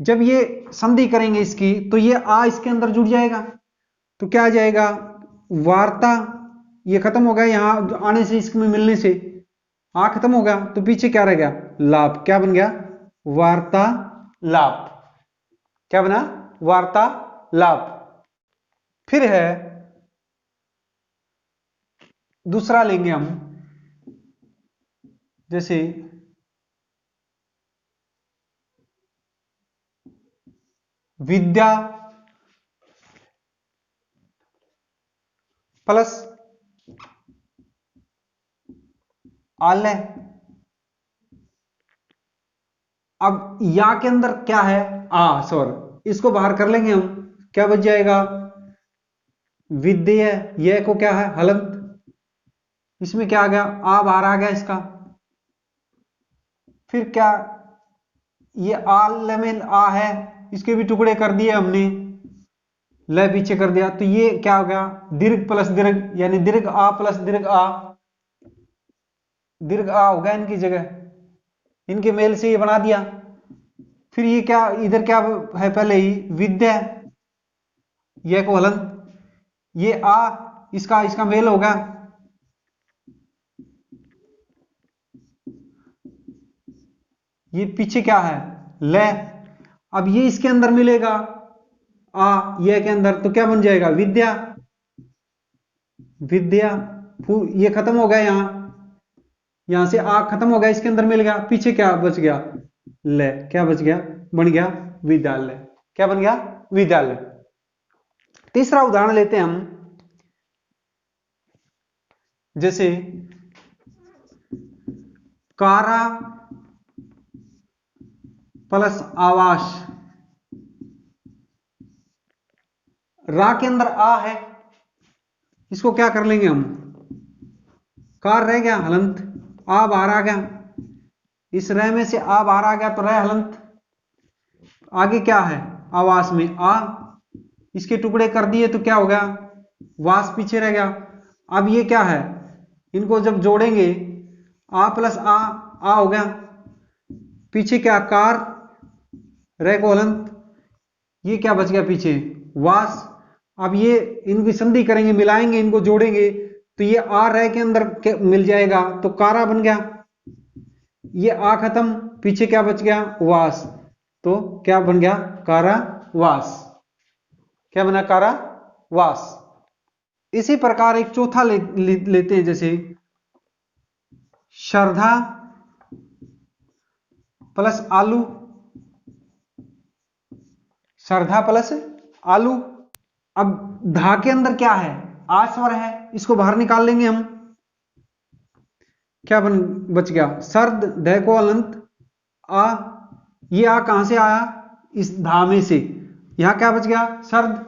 जब ये संधि करेंगे इसकी तो ये आ इसके अंदर जुड़ जाएगा, तो क्या आ जाएगा? वार्ता। ये खत्म हो गया, यहां आने से इसमें मिलने से आ खत्म हो गया, तो पीछे क्या रह गया? लाप। क्या बन गया? वार्ता लाप। क्या बना? वार्ता लाप। फिर है दूसरा लेंगे हम, जैसे विद्या प्लस आलय। अब या के अंदर क्या है? आ स्वर, इसको बाहर कर लेंगे हम। क्या बच जाएगा? विद्य। यह को क्या है? हलंत। इसमें क्या आ गया? आ बाहर आ गया इसका। फिर क्या? ये आल में आ है, इसके भी टुकड़े कर दिए हमने, ल पीछे कर दिया, तो ये क्या हो गया? दीर्घ प्लस दीर्घ, यानी दीर्घ आ प्लस दीर्घ आ। दीर्घ आ हो गया इनकी जगह, इनके मेल से ये बना दिया। फिर ये क्या? इधर क्या है? पहले ही विद्या, यह को हलंत, ये आ इसका इसका मेल होगा, ये पीछे क्या है? ले। अब ये इसके अंदर मिलेगा आ, ये के अंदर, तो क्या बन जाएगा? विद्या। विद्या। ये खत्म हो गया, यहां से आ खत्म हो गया, इसके अंदर मिल गया, पीछे क्या बच गया? ले। क्या बच गया? बन गया विद्यालय। क्या बन गया? विद्यालय। तीसरा उदाहरण लेते हैं हम, जैसे कारा प्लस आवास। रा के अंदर आ है, इसको क्या कर लेंगे हम? कार रह गया, हलंत, आ बाहर आ गया, इस रह में से आ बाहर आ गया तो रह हलंत। आगे क्या है? आवास में आ, इसके टुकड़े कर दिए तो क्या हो गया? वास पीछे रह गया। अब ये क्या है? इनको जब जोड़ेंगे, आ प्लस आ हो गया, पीछे क्या? कार, रह को हलंत, ये क्या बच गया पीछे? वास। अब ये इनकी संधि करेंगे, मिलाएंगे, इनको जोड़ेंगे, तो ये आ रह के अंदर मिल जाएगा, तो कारा बन गया। ये आ खत्म, पीछे क्या बच गया? वास। तो क्या बन गया? कारावास। क्या बना? कारावास। इसी प्रकार एक चौथा लेते हैं, जैसे श्रद्धा प्लस आलू, श्रद्धा प्लस आलू। अब धा के अंदर क्या है, आ स्वर है, इसको बाहर निकाल लेंगे हम। क्या बच गया, सर्द ध को अलंत आ। ये आ कहां से आया, इस धा में से, यहां क्या बच गया सर्द।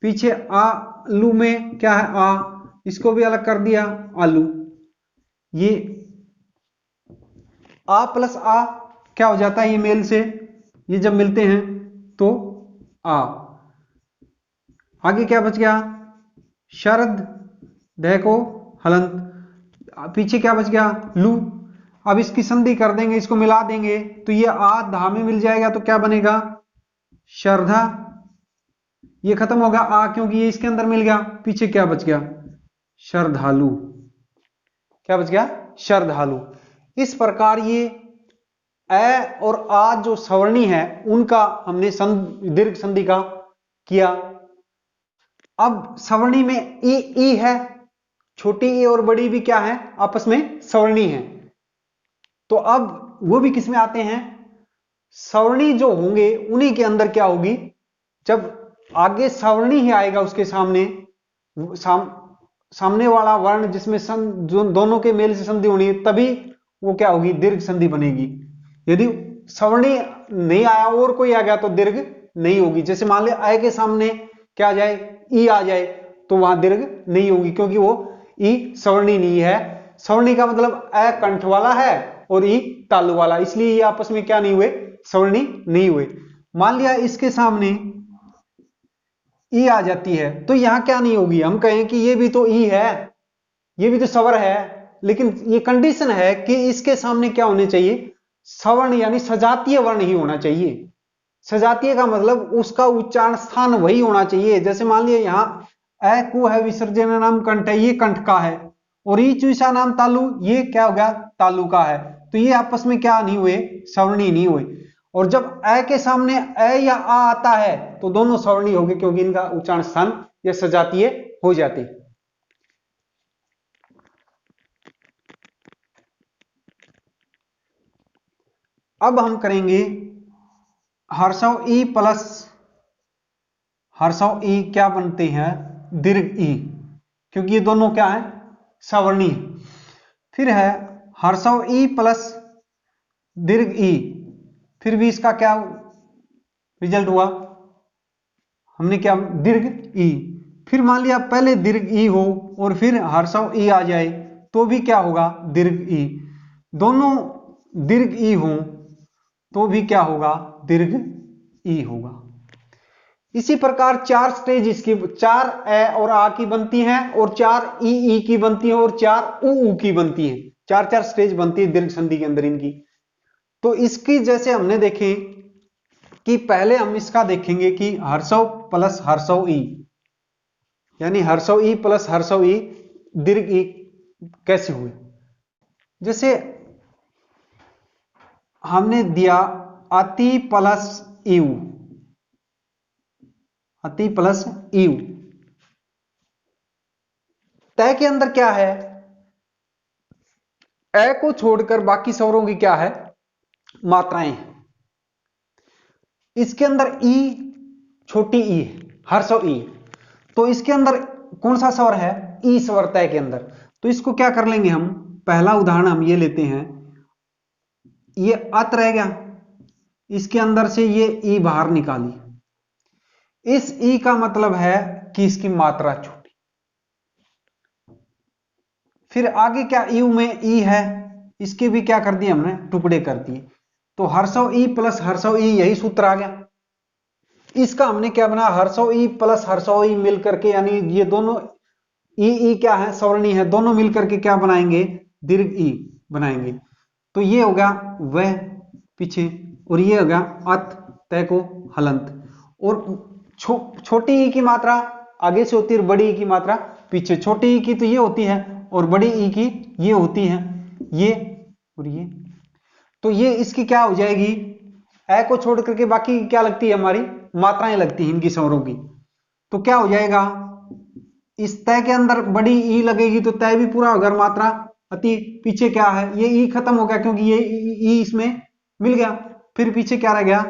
पीछे आलू में क्या है आ, इसको भी अलग कर दिया आलू। ये आ प्लस आ क्या हो जाता है, ये मेल से, ये जब मिलते हैं तो आ। आगे क्या बच गया, शरद ध को हलंत, पीछे क्या बच गया लू। अब इसकी संधि कर देंगे, इसको मिला देंगे तो ये आ धा में मिल जाएगा, तो क्या बनेगा श्रद्धा। ये खत्म हो गया आ, क्योंकि ये इसके अंदर मिल गया। पीछे क्या बच गया श्रद्धालु, क्या बच गया श्रद्धालु। इस प्रकार ये ए और आ जो सवर्णी है उनका हमने दीर्घ संधि का किया। अब सवर्णी में ई है, छोटी ई और बड़ी भी क्या है आपस में सवर्णी है। तो अब वो भी किस में आते हैं, सवर्णी जो होंगे उन्हीं के अंदर क्या होगी, जब आगे सवर्णी ही आएगा उसके सामने, सामने वाला वर्ण जिसमें जो दोनों के मेल से संधि होनी है, तभी वो क्या होगी दीर्घ संधि बनेगी। यदि सवर्णी नहीं आया और कोई आ गया तो दीर्घ नहीं होगी। जैसे मान लिया आय के सामने क्या आ जाए, ई आ जाए, तो वहां दीर्घ नहीं होगी, क्योंकि वो ई सवर्णी नहीं है। सवर्णी का मतलब अ कंठ वाला है और ई तालु वाला, इसलिए ये आपस में क्या नहीं हुए, सवर्णी नहीं हुए। मान लिया इसके सामने ई आ जाती है, तो यहां क्या नहीं होगी, हम कहें कि ये भी तो ई है, ये भी तो स्वर है, लेकिन ये कंडीशन है कि इसके सामने क्या होने चाहिए, सवर्ण यानी सजातीय वर्ण ही होना चाहिए। सजातीय का मतलब उसका उच्चारण स्थान वही होना चाहिए। जैसे मान लिया यहां अ कु है, विसर्जन नाम कंठ है, ये कंठ का है, और ई चुईसा नाम तालु, ये क्या हो गया तालु का है। तो ये आपस में क्या नहीं हुए, सवर्णी नहीं हुए। और जब अ के सामने अ या आ आता है तो दोनों सवर्णी हो गए, क्योंकि इनका उच्चारण स्थान या सजातीय हो जाते। अब हम करेंगे हर्षव ई प्लस हर्षव ई क्या बनते हैं दीर्घ ई, क्योंकि ये दोनों क्या है सवर्णी। फिर है हर्षव ई प्लस दीर्घ ई, फिर भी इसका क्या रिजल्ट हुआ, हमने क्या दीर्घ ई। फिर मान लिया पहले दीर्घ ई हो और फिर हर्षव ई आ जाए तो भी क्या होगा दीर्घ ई। दोनों दीर्घ ई हो तो भी क्या होगा दीर्घ ई होगा। इसी प्रकार चार स्टेज इसकी, चार ए और आ की बनती हैं और चार ई की बनती हैं और चार ऊ की बनती हैं। चार चार स्टेज बनती है दीर्घ संधि के अंदर इनकी। तो इसकी जैसे हमने देखे कि पहले हम इसका देखेंगे कि हर्षव प्लस हर्षव ई, यानी हर्षव ई प्लस हर्षव ई दीर्घ ई कैसे हुए। जैसे हमने दिया अति प्लस यू, अति प्लस यू, तय के अंदर क्या है, ए को छोड़कर बाकी स्वरों की क्या है मात्राएं हैं। इसके अंदर ई छोटी ई है, हर्षव ई, तो इसके अंदर कौन सा स्वर है ई स्वर तय के अंदर। तो इसको क्या कर लेंगे हम, पहला उदाहरण हम ये लेते हैं, ये अत रह गया, इसके अंदर से ये ई बाहर निकाली, इस ई का मतलब है कि इसकी मात्रा छोटी। फिर आगे क्या यू में ई है, इसके भी क्या कर दिए हमने टुकड़े कर दिए, तो हर्षव ई प्लस हर्षव ई यही सूत्र आ गया। इसका हमने क्या बना हर्षव ई प्लस हर्षव ई मिलकर के, यानी ये दोनों ई क्या है सवर्णी है, दोनों मिलकर के क्या बनाएंगे दीर्घ ई बनाएंगे। तो ये होगा वह पीछे, और ये होगा अत तय को हलंत, और छोटी ई की मात्रा आगे से होती है, बड़ी ई की मात्रा पीछे। छोटी ई की तो ये होती है और बड़ी ई की ये होती है, ये और ये। तो ये इसकी क्या हो जाएगी, ए को छोड़ करके बाकी क्या लगती है हमारी मात्राएं लगती हैं इनकी स्वरों की। तो क्या हो जाएगा, इस तय के अंदर बड़ी ई लगेगी तो तय भी पूरा होगा, मात्रा अति। पीछे क्या है ये ई खत्म हो गया, क्योंकि ये ई इसमें मिल गया। फिर पीछे क्या रह गया,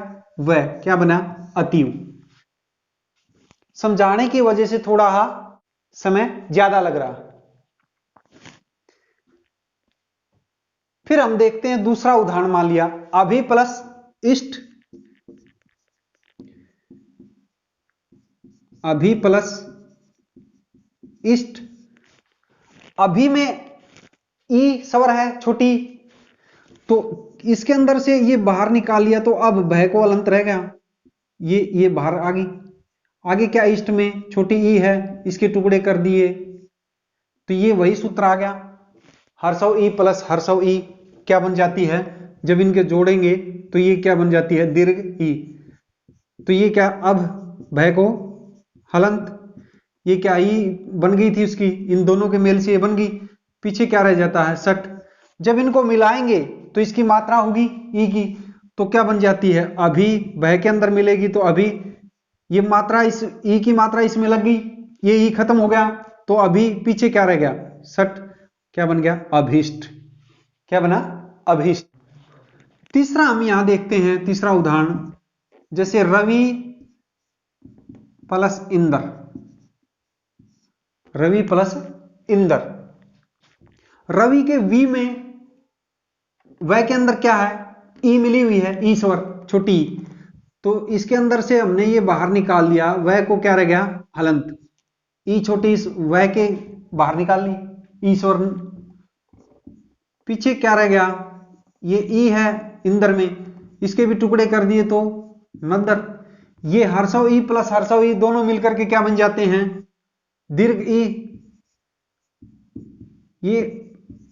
वह क्या बना, अतीव। समझाने की वजह से थोड़ा समय ज्यादा लग रहा। फिर हम देखते हैं दूसरा उदाहरण, मान लिया अभी प्लस इष्ट, अभी प्लस इष्ट। अभी में ई स्वर है छोटी, तो इसके अंदर से ये बाहर निकाल लिया, तो अब भय को अलंत रह गया, ये बाहर आ गई। आगे क्या, इष्ट में छोटी ई है, इसके टुकड़े कर दिए, तो ये वही सूत्र आ गया, हर्षव ई प्लस हर्षव ई क्या बन जाती है, जब इनके जोड़ेंगे तो ये क्या बन जाती है, दीर्घ ई। तो ये क्या, अब भय को हलंत, ये क्या ई बन गई थी उसकी, इन दोनों के मेल से ये बन गई, पीछे क्या रह जाता है, सट। जब इनको मिलाएंगे तो इसकी मात्रा होगी ई की, तो क्या बन जाती है, अभी भय के अंदर मिलेगी, तो अभी ये मात्रा, इस ई की मात्रा इसमें लग गई, ये ई खत्म हो गया, तो अभी पीछे क्या रह गया, सट, क्या बन गया, अभीष्ट। क्या बना, अभीष्ट। तीसरा हम यहां देखते हैं, तीसरा उदाहरण, जैसे रवि प्लस इंदर, रवि प्लस इंदर। रवि के वी में वह के अंदर क्या है, ई मिली हुई है, ई स्वर छोटी, तो इसके अंदर से हमने ये बाहर निकाल लिया, वह को क्या रह गया, हलंत। ई छोटी वह के बाहर निकाल ली, ई स्वर। पीछे क्या रह गया, ये ई है इंदर में, इसके भी टुकड़े कर दिए तो नदर। ये हर्षव ई प्लस हर्षव ई दोनों मिलकर के क्या बन जाते हैं, दीर्घ ई। ये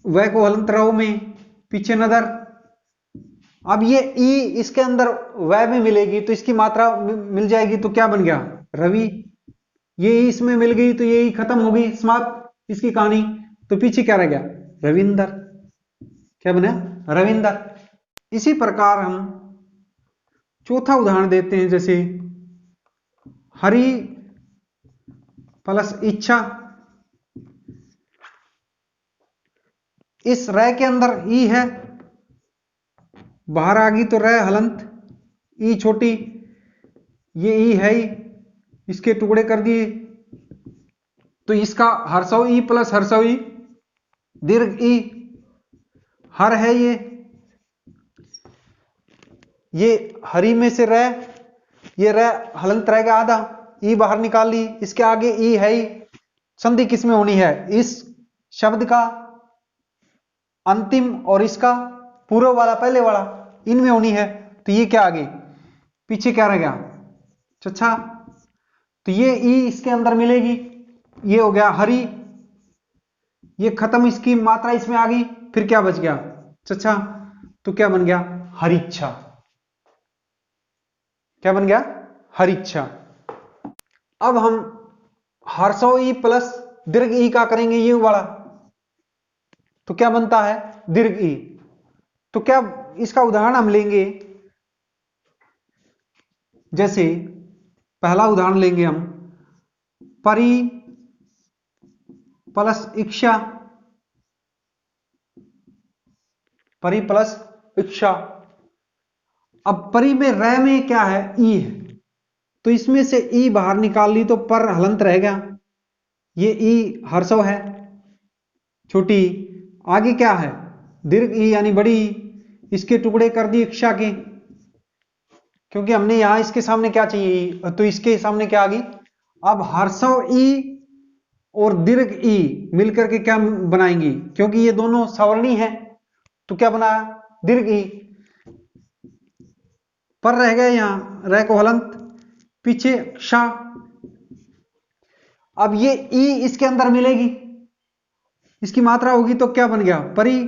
वह को हलंत रहो में, पीछे नदर। अब ये ई इसके अंदर वह में मिलेगी, तो इसकी मात्रा मिल जाएगी, तो क्या बन गया, रवि। ये ई इसमें मिल गई, तो ये ई खत्म हो गई, समाप्त इसकी कहानी। तो पीछे क्या रह गया, रविंदर। क्या बना, रविंदर। इसी प्रकार हम चौथा उदाहरण देते हैं, जैसे हरि प्लस इच्छा। इस रह के अंदर ई है, बाहर आ गई तो रह हलंत, ई छोटी, ये ई है ही, इसके टुकड़े कर दिए, तो इसका हर्षव ई प्लस हर्षव ई, दीर्घ ई। हर है ये हरी में से रह, ये रह हलंत रहेगा आधा, ई बाहर निकाल ली, इसके आगे ई है ही। संधि किसमें होनी है, इस शब्द का अंतिम और इसका पूर्व वाला, पहले वाला, इनमें होनी है। तो ये क्या आ गई, पीछे क्या रह गया, अच्छा। तो ये ई इसके अंदर मिलेगी, ये हो गया हरी, ये खत्म, इसकी मात्रा इसमें आ गई, फिर क्या बच गया, अच्छा। तो क्या बन गया, हरिच्छा। क्या बन गया, हरिच्छा। अब हम हर्षव ई प्लस दीर्घ ई का करेंगे, ये वाला, तो क्या बनता है, दीर्घ ई। तो क्या, इसका उदाहरण हम लेंगे, जैसे पहला उदाहरण लेंगे हम, परि प्लस इच्छा, परि प्लस इच्छा। अब परि में रह में क्या है, ई है, तो इसमें से ई बाहर निकाल ली, तो पर हलंत रह गया, ये ई हर्षव है छोटी, आगे क्या है, दीर्घ ई यानी बड़ी ई, इसके टुकड़े कर दिए इच्छा के, क्योंकि हमने यहां इसके सामने क्या चाहिए ई, तो इसके सामने क्या आ गई। अब हर्षव ई और दीर्घ ई मिलकर के क्या बनाएंगी, क्योंकि ये दोनों सवर्णी हैं, तो क्या बना, दीर्घ ई। पर रह गए यहां, रह को हलंत, पीछे शा। अब ये ई इसके अंदर मिलेगी, इसकी मात्रा होगी, तो क्या बन गया, परी,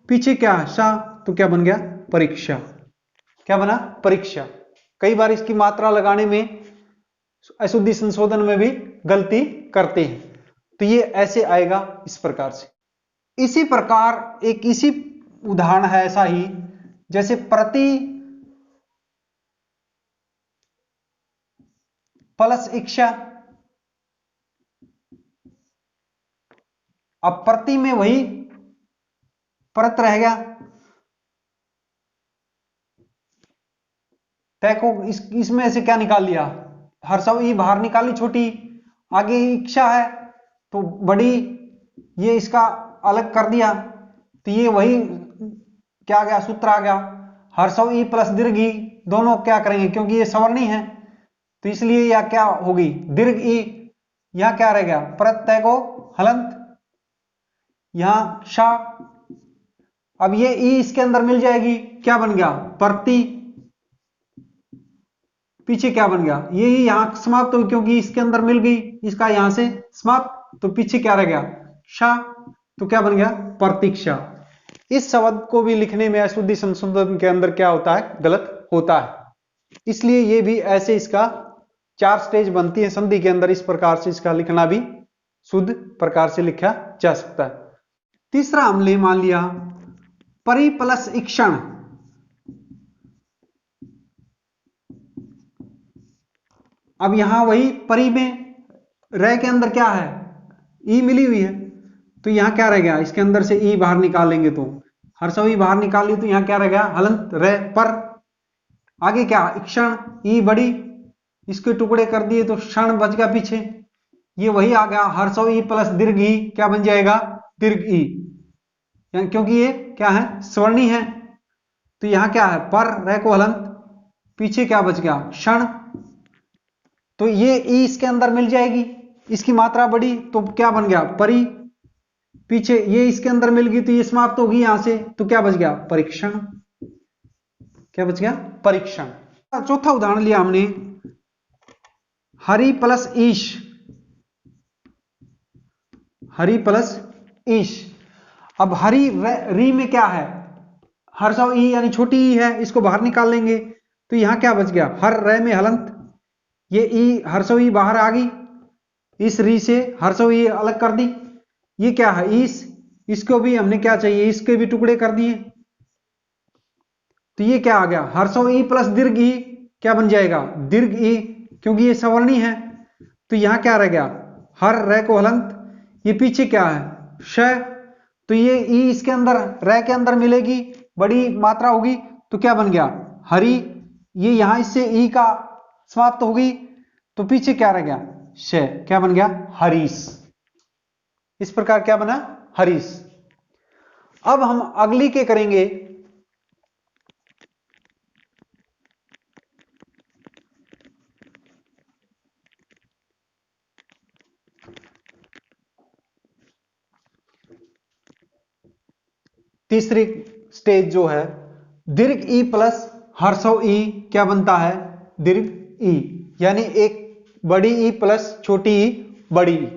पीछे क्या शा, तो क्या बन गया, परीक्षा। क्या बना, परीक्षा। कई बार इसकी मात्रा लगाने में, अशुद्धि संशोधन में भी गलती करते हैं, तो ये ऐसे आएगा इस प्रकार से। इसी प्रकार एक इसी उदाहरण है ऐसा ही, जैसे प्रति प्लस इच्छा। अब प्रति में वही परत रह गया, को इसमें से क्या निकाल लिया, हर्षव ई बाहर निकाली छोटी, आगे इच्छा है तो बड़ी, ये इसका अलग कर दिया, तो ये वही क्या आ गया, सूत्र आ गया, हर्षव ई प्लस दीर्घ ई, दोनों क्या करेंगे क्योंकि ये सवर्णी है तो इसलिए यह क्या होगी, दीर्घ ई, यहां क्या रह गया, प्रत्यय को हलंत, यहां शा, अब ये ई इसके अंदर मिल जाएगी, क्या बन गया, प्रति, पीछे क्या बन गया, ये ही यहां समाप्त हो क्योंकि इसके अंदर मिल गई, इसका यहां से समाप्त, तो पीछे क्या रह गया, शा, तो क्या बन गया, प्रतीक्षा। इस शब्द को भी लिखने में अशुद्धि संशोधन के अंदर क्या होता है, गलत होता है, इसलिए ये भी ऐसे इसका 4 स्टेज बनती है संधि के अंदर, इस प्रकार से इसका लिखना भी शुद्ध प्रकार से लिखा जा सकता है। तीसरा हमने मान लिया परि प्लस इक्षण, अब यहां वही परि में रे के अंदर क्या है, ई मिली हुई है, तो यहां क्या रह गया, इसके अंदर से ई बाहर निकालेंगे तो हर्षव ई बाहर निकाल ली, तो यहां क्या रह गया, हलंत रे पर, आगे क्या, इक्षण ई बड़ी, इसके टुकड़े कर दिए तो क्षण बच गया पीछे, ये वही आ गया, हर्षव ई प्लस दीर्घ ई क्या बन जाएगा, दीर्घ ई, क्योंकि ये क्या है, स्वर्णी है, तो यहां क्या है, पर रे को हलंत, पीछे क्या बच गया, क्षण, तो ये ई इसके अंदर मिल जाएगी, इसकी मात्रा बड़ी तो क्या बन गया, परी, पीछे ये इसके अंदर मिल गई तो ये समाप्त होगी यहां से, तो क्या बच गया, परीक्षण, क्या बच गया, परीक्षण। चौथा उदाहरण लिया हमने, हरि प्लस ईश, हरि प्लस ईश, अब हरि री में क्या है, हर्षव ई यानी छोटी ई है, इसको बाहर निकाल लेंगे तो यहां क्या बच गया, हर रे में हलंत, ये ई हर्षव ई बाहर आ गई, इस री से हर्षव ई अलग कर दी, ये क्या है, इसको भी हमने क्या चाहिए, इसके भी टुकड़े कर दिए, तो ये क्या आ गया, हर्षव ई प्लस दीर्घ ई क्या बन जाएगा, दीर्घ ई, क्योंकि ये सवर्णी है, तो यहां क्या रह गया, हर रे को हलंत, ये पीछे क्या है, श, तो ये ई इसके अंदर रे के अंदर मिलेगी, बड़ी मात्रा होगी, तो क्या बन गया, हरि, ये यहां इससे ई का समाप्त हो गई, तो पीछे क्या रह गया, श, क्या बन गया, हरीश, इस प्रकार क्या बना, हरीश। अब हम अगली के करेंगे, तीसरी स्टेज जो है, दीर्घ ई प्लस हर्षव ई क्या बनता है, दीर्घ ई, यानी एक बड़ी ई प्लस छोटी ई बड़ी ई।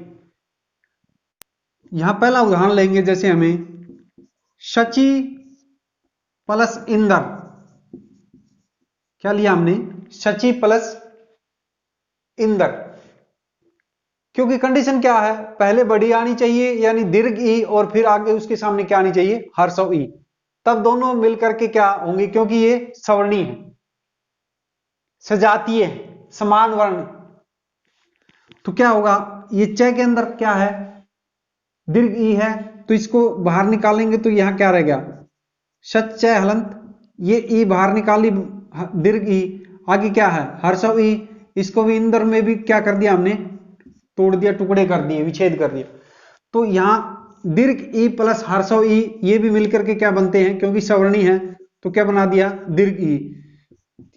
यहां पहला उदाहरण लेंगे, जैसे हमें शची प्लस इंदर, क्या लिया हमने, शची प्लस इंदर, क्योंकि कंडीशन क्या है, पहले बड़ी आनी चाहिए यानी दीर्घ ई, और फिर आगे उसके सामने क्या आनी चाहिए, हर्षव ई, तब दोनों मिलकर के क्या होंगे, क्योंकि ये सवर्णी है, सजातीय है, समान वर्ण, तो क्या होगा, ये च के अंदर क्या है, दीर्घ ई है, तो इसको बाहर निकालेंगे तो यहां क्या रह गया, सच हलंत, ये ई बाहर निकाली, दीर्घ ई, आगे क्या है, हर्षव ई, इसको भी इंदर में भी क्या कर दिया हमने, तोड़ दिया, टुकड़े कर दिए, विच्छेद कर दिया, तो यहां दीर्घ ई प्लस हर्षव ई ये भी मिलकर के क्या बनते हैं, क्योंकि सवर्णी है तो क्या बना दिया, दीर्घ ई,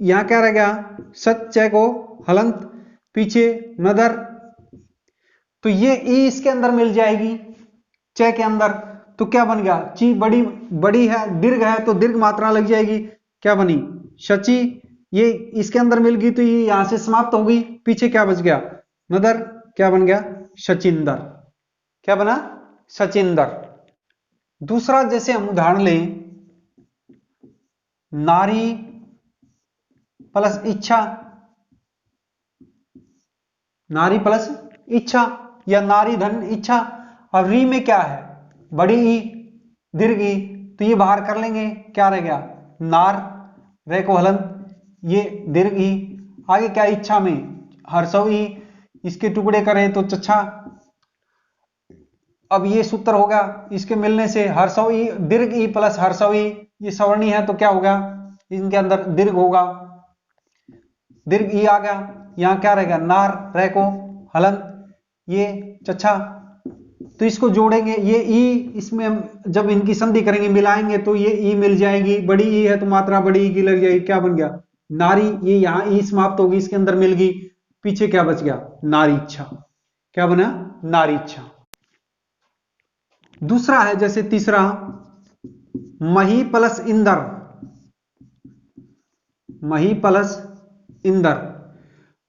यहां क्या रह गया, सच को हलंत, पीछे नदर, तो ये ई इसके अंदर मिल जाएगी, च के अंदर, तो क्या बन गया, ची बड़ी बड़ी है, दीर्घ है तो दीर्घ मात्रा लग जाएगी, क्या बनी, शची, ये इसके अंदर मिल गई तो ये यहां से समाप्त हो गई, पीछे क्या बच गया, नदर, क्या बन गया, सचिंदर, क्या बना, सचिंदर। दूसरा जैसे हम उदाहरण लें, नारी प्लस इच्छा, नारी प्लस इच्छा या नारी धन इच्छा, अब री में क्या है, बड़ी ई दीर्घ ई, तो ये बाहर कर लेंगे, क्या रह गया, नार, रे को हलंत, ये दीर्घ ई, आगे क्या, इच्छा में हर्षव ई, इसके टुकड़े करें तो चच्छा, अब ये सूत्र होगा, इसके मिलने से हर्षव ई, दीर्घ ई प्लस हर्षव ई, ये सवर्णी है तो क्या होगा, इनके अंदर दीर्घ होगा, दीर्घ ई आ गया, यहां क्या रहेगा, नार, रैको, हलंत, ये चच्छा। तो इसको जोड़ेंगे, ये ई, इसमें हम जब इनकी संधि करेंगे, मिलाएंगे तो ये ई मिल जाएगी, बड़ी ई है तो मात्रा बड़ी ई की लग जाएगी, क्या बन गया, नारी। ये यहां ई समाप्त होगी, इसके अंदर मिल गई, पीछे क्या बच गया, नारी इच्छा। क्या बना, नारी इच्छा। दूसरा है जैसे तीसरा, मही प्लस इंदर, मही प्लस इंदर।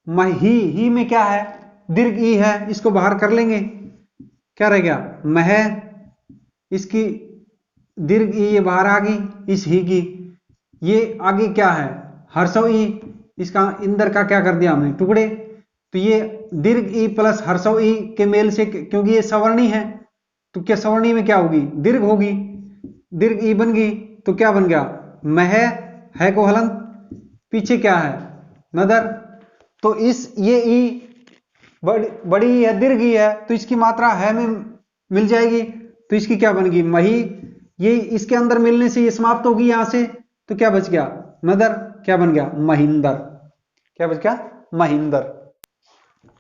मही, ही में क्या है, दीर्घ ई है, इसको बाहर कर लेंगे, क्या रह गया, मह, इसकी दीर्घ ई ये बाहर आ गई इस ही की। ये आगे क्या है, हर्षव ई, इसका इंदर का क्या कर दिया हमने, टुकड़े। तो ये दीर्घ ई प्लस हर्षव ई के मेल से, क्योंकि ये सवर्णी है तो क्या सवर्णी में क्या होगी, दीर्घ होगी, दीर्घ ई बन गई, तो क्या बन गया, मह, है को हलंत, पीछे क्या है, नदर। तो इस ये ई बड़ी है, दीर्घ ई है, तो इसकी मात्रा है में मिल जाएगी, तो इसकी क्या बन गई, मही। ये इसके अंदर मिलने से ये समाप्त होगी यहां से, तो क्या बच गया, नदर, क्या बन गया, महिंदर। क्या बच गया, महिंदर।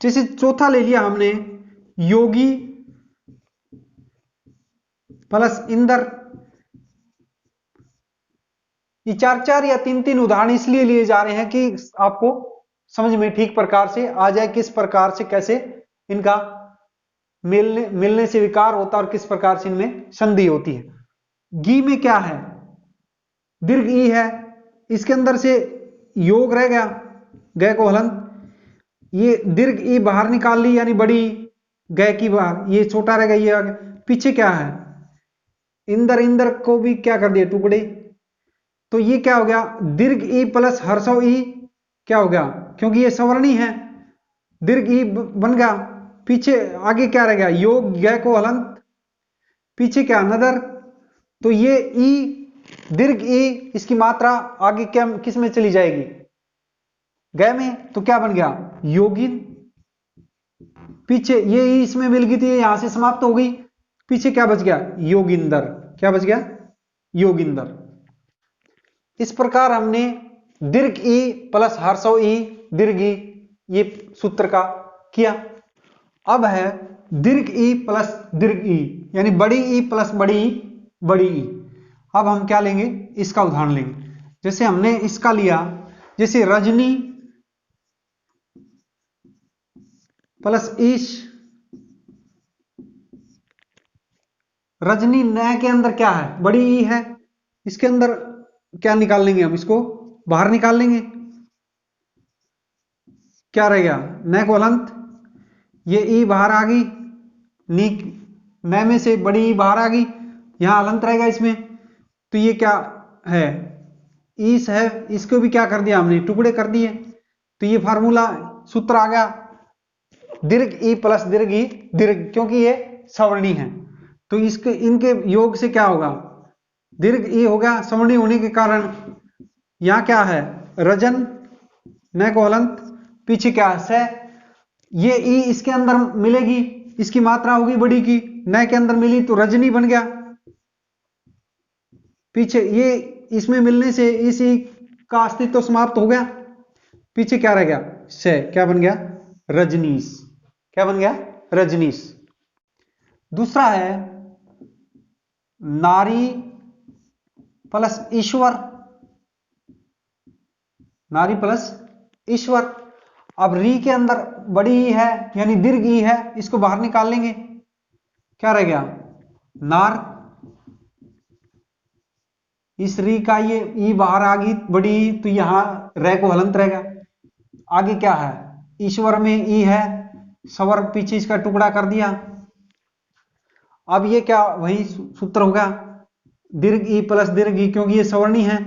जैसे चौथा ले लिया हमने, योगी प्लस इंदर। ये चार चार या तीन तीन उदाहरण इसलिए लिए जा रहे हैं कि आपको समझ में ठीक प्रकार से आ जाए, किस प्रकार से कैसे इनका मिलने से विकार होता है और किस प्रकार से इनमें संधि होती है। गी में क्या है, दीर्घ ई है, इसके अंदर से योग रह गया, गय को हलंत, ये दीर्घ ई बाहर निकाल ली, यानी बड़ी गय की बाहर, ये छोटा रह गया, ये आगे, पीछे क्या है, इंदर, इंदर को भी क्या कर दिया, टुकड़े। तो ये क्या हो गया, दीर्घ ई प्लस हर्षव ई, क्या हो गया, क्योंकि ये सवर्णी है, दीर्घ ई बन गया, पीछे आगे क्या रह गया, योग, गय को हलंत, पीछे क्या, नदर। तो ये ई, दीर्घ ई, इसकी मात्रा आगे क्या किस में चली जाएगी, गय में, तो क्या बन गया, योगिन। पीछे ये ई इसमें मिल गई थी, यहां से समाप्त हो गई, पीछे क्या बच गया, योगिंदर। क्या बच गया, योगिंदर। इस प्रकार हमने दीर्घ ई प्लस हर्षव ई, दीर्घ ई, ये सूत्र का किया। अब है दीर्घ ई प्लस दीर्घ ई, यानी बड़ी ई प्लस बड़ी ई, बड़ी ई। अब हम क्या लेंगे, इसका उदाहरण लेंगे। जैसे हमने इसका लिया, जैसे रजनी प्लस ईश। रजनी न के अंदर क्या है, बड़ी ई है, इसके अंदर क्या निकाल लेंगे, हम इसको बाहर निकाल लेंगे, क्या रह गया, न को हलंत, ये ई बाहर आ गई, नी न में से बड़ी ई बाहर आ गई, यहां हलंत रहेगा इसमें, तो ये क्या है, ईस है, इसको भी क्या कर दिया हमने, टुकड़े कर दिए। तो ये फार्मूला सूत्र आ गया, दीर्घ ई प्लस दीर्घ ई, दीर्घ, क्योंकि ये सवर्णी है, तो इसके इनके योग से क्या होगा, दीर्घ ई हो गया, सवर्णी होने के कारण यहां क्या है, रजन, न को हलंत, पीछे क्या है, से। ये ई इसके अंदर मिलेगी, इसकी मात्रा होगी बड़ी की, न के अंदर मिली तो रजनी बन गया, पीछे ये इसमें मिलने से इस ई का अस्तित्व समाप्त हो गया, पीछे क्या रह गया, से, क्या बन गया, रजनीश। क्या बन गया, रजनीश। दूसरा है नारी प्लस ईश्वर, नारी प्लस ईश्वर। अब री के अंदर बड़ी ई है, यानी दीर्घ ई है, इसको बाहर निकाल लेंगे, क्या रह गया, नार। इस री का ये ई बाहर आ गई बड़ी ई, तो यहां रे को हलंत रहेगा, आगे क्या है, ईश्वर में ई है, सवर, पीछे इसका टुकड़ा कर दिया। अब ये क्या, वही सूत्र होगा, दीर्घ ई प्लस दीर्घ ई, क्योंकि ये सवर्णी है,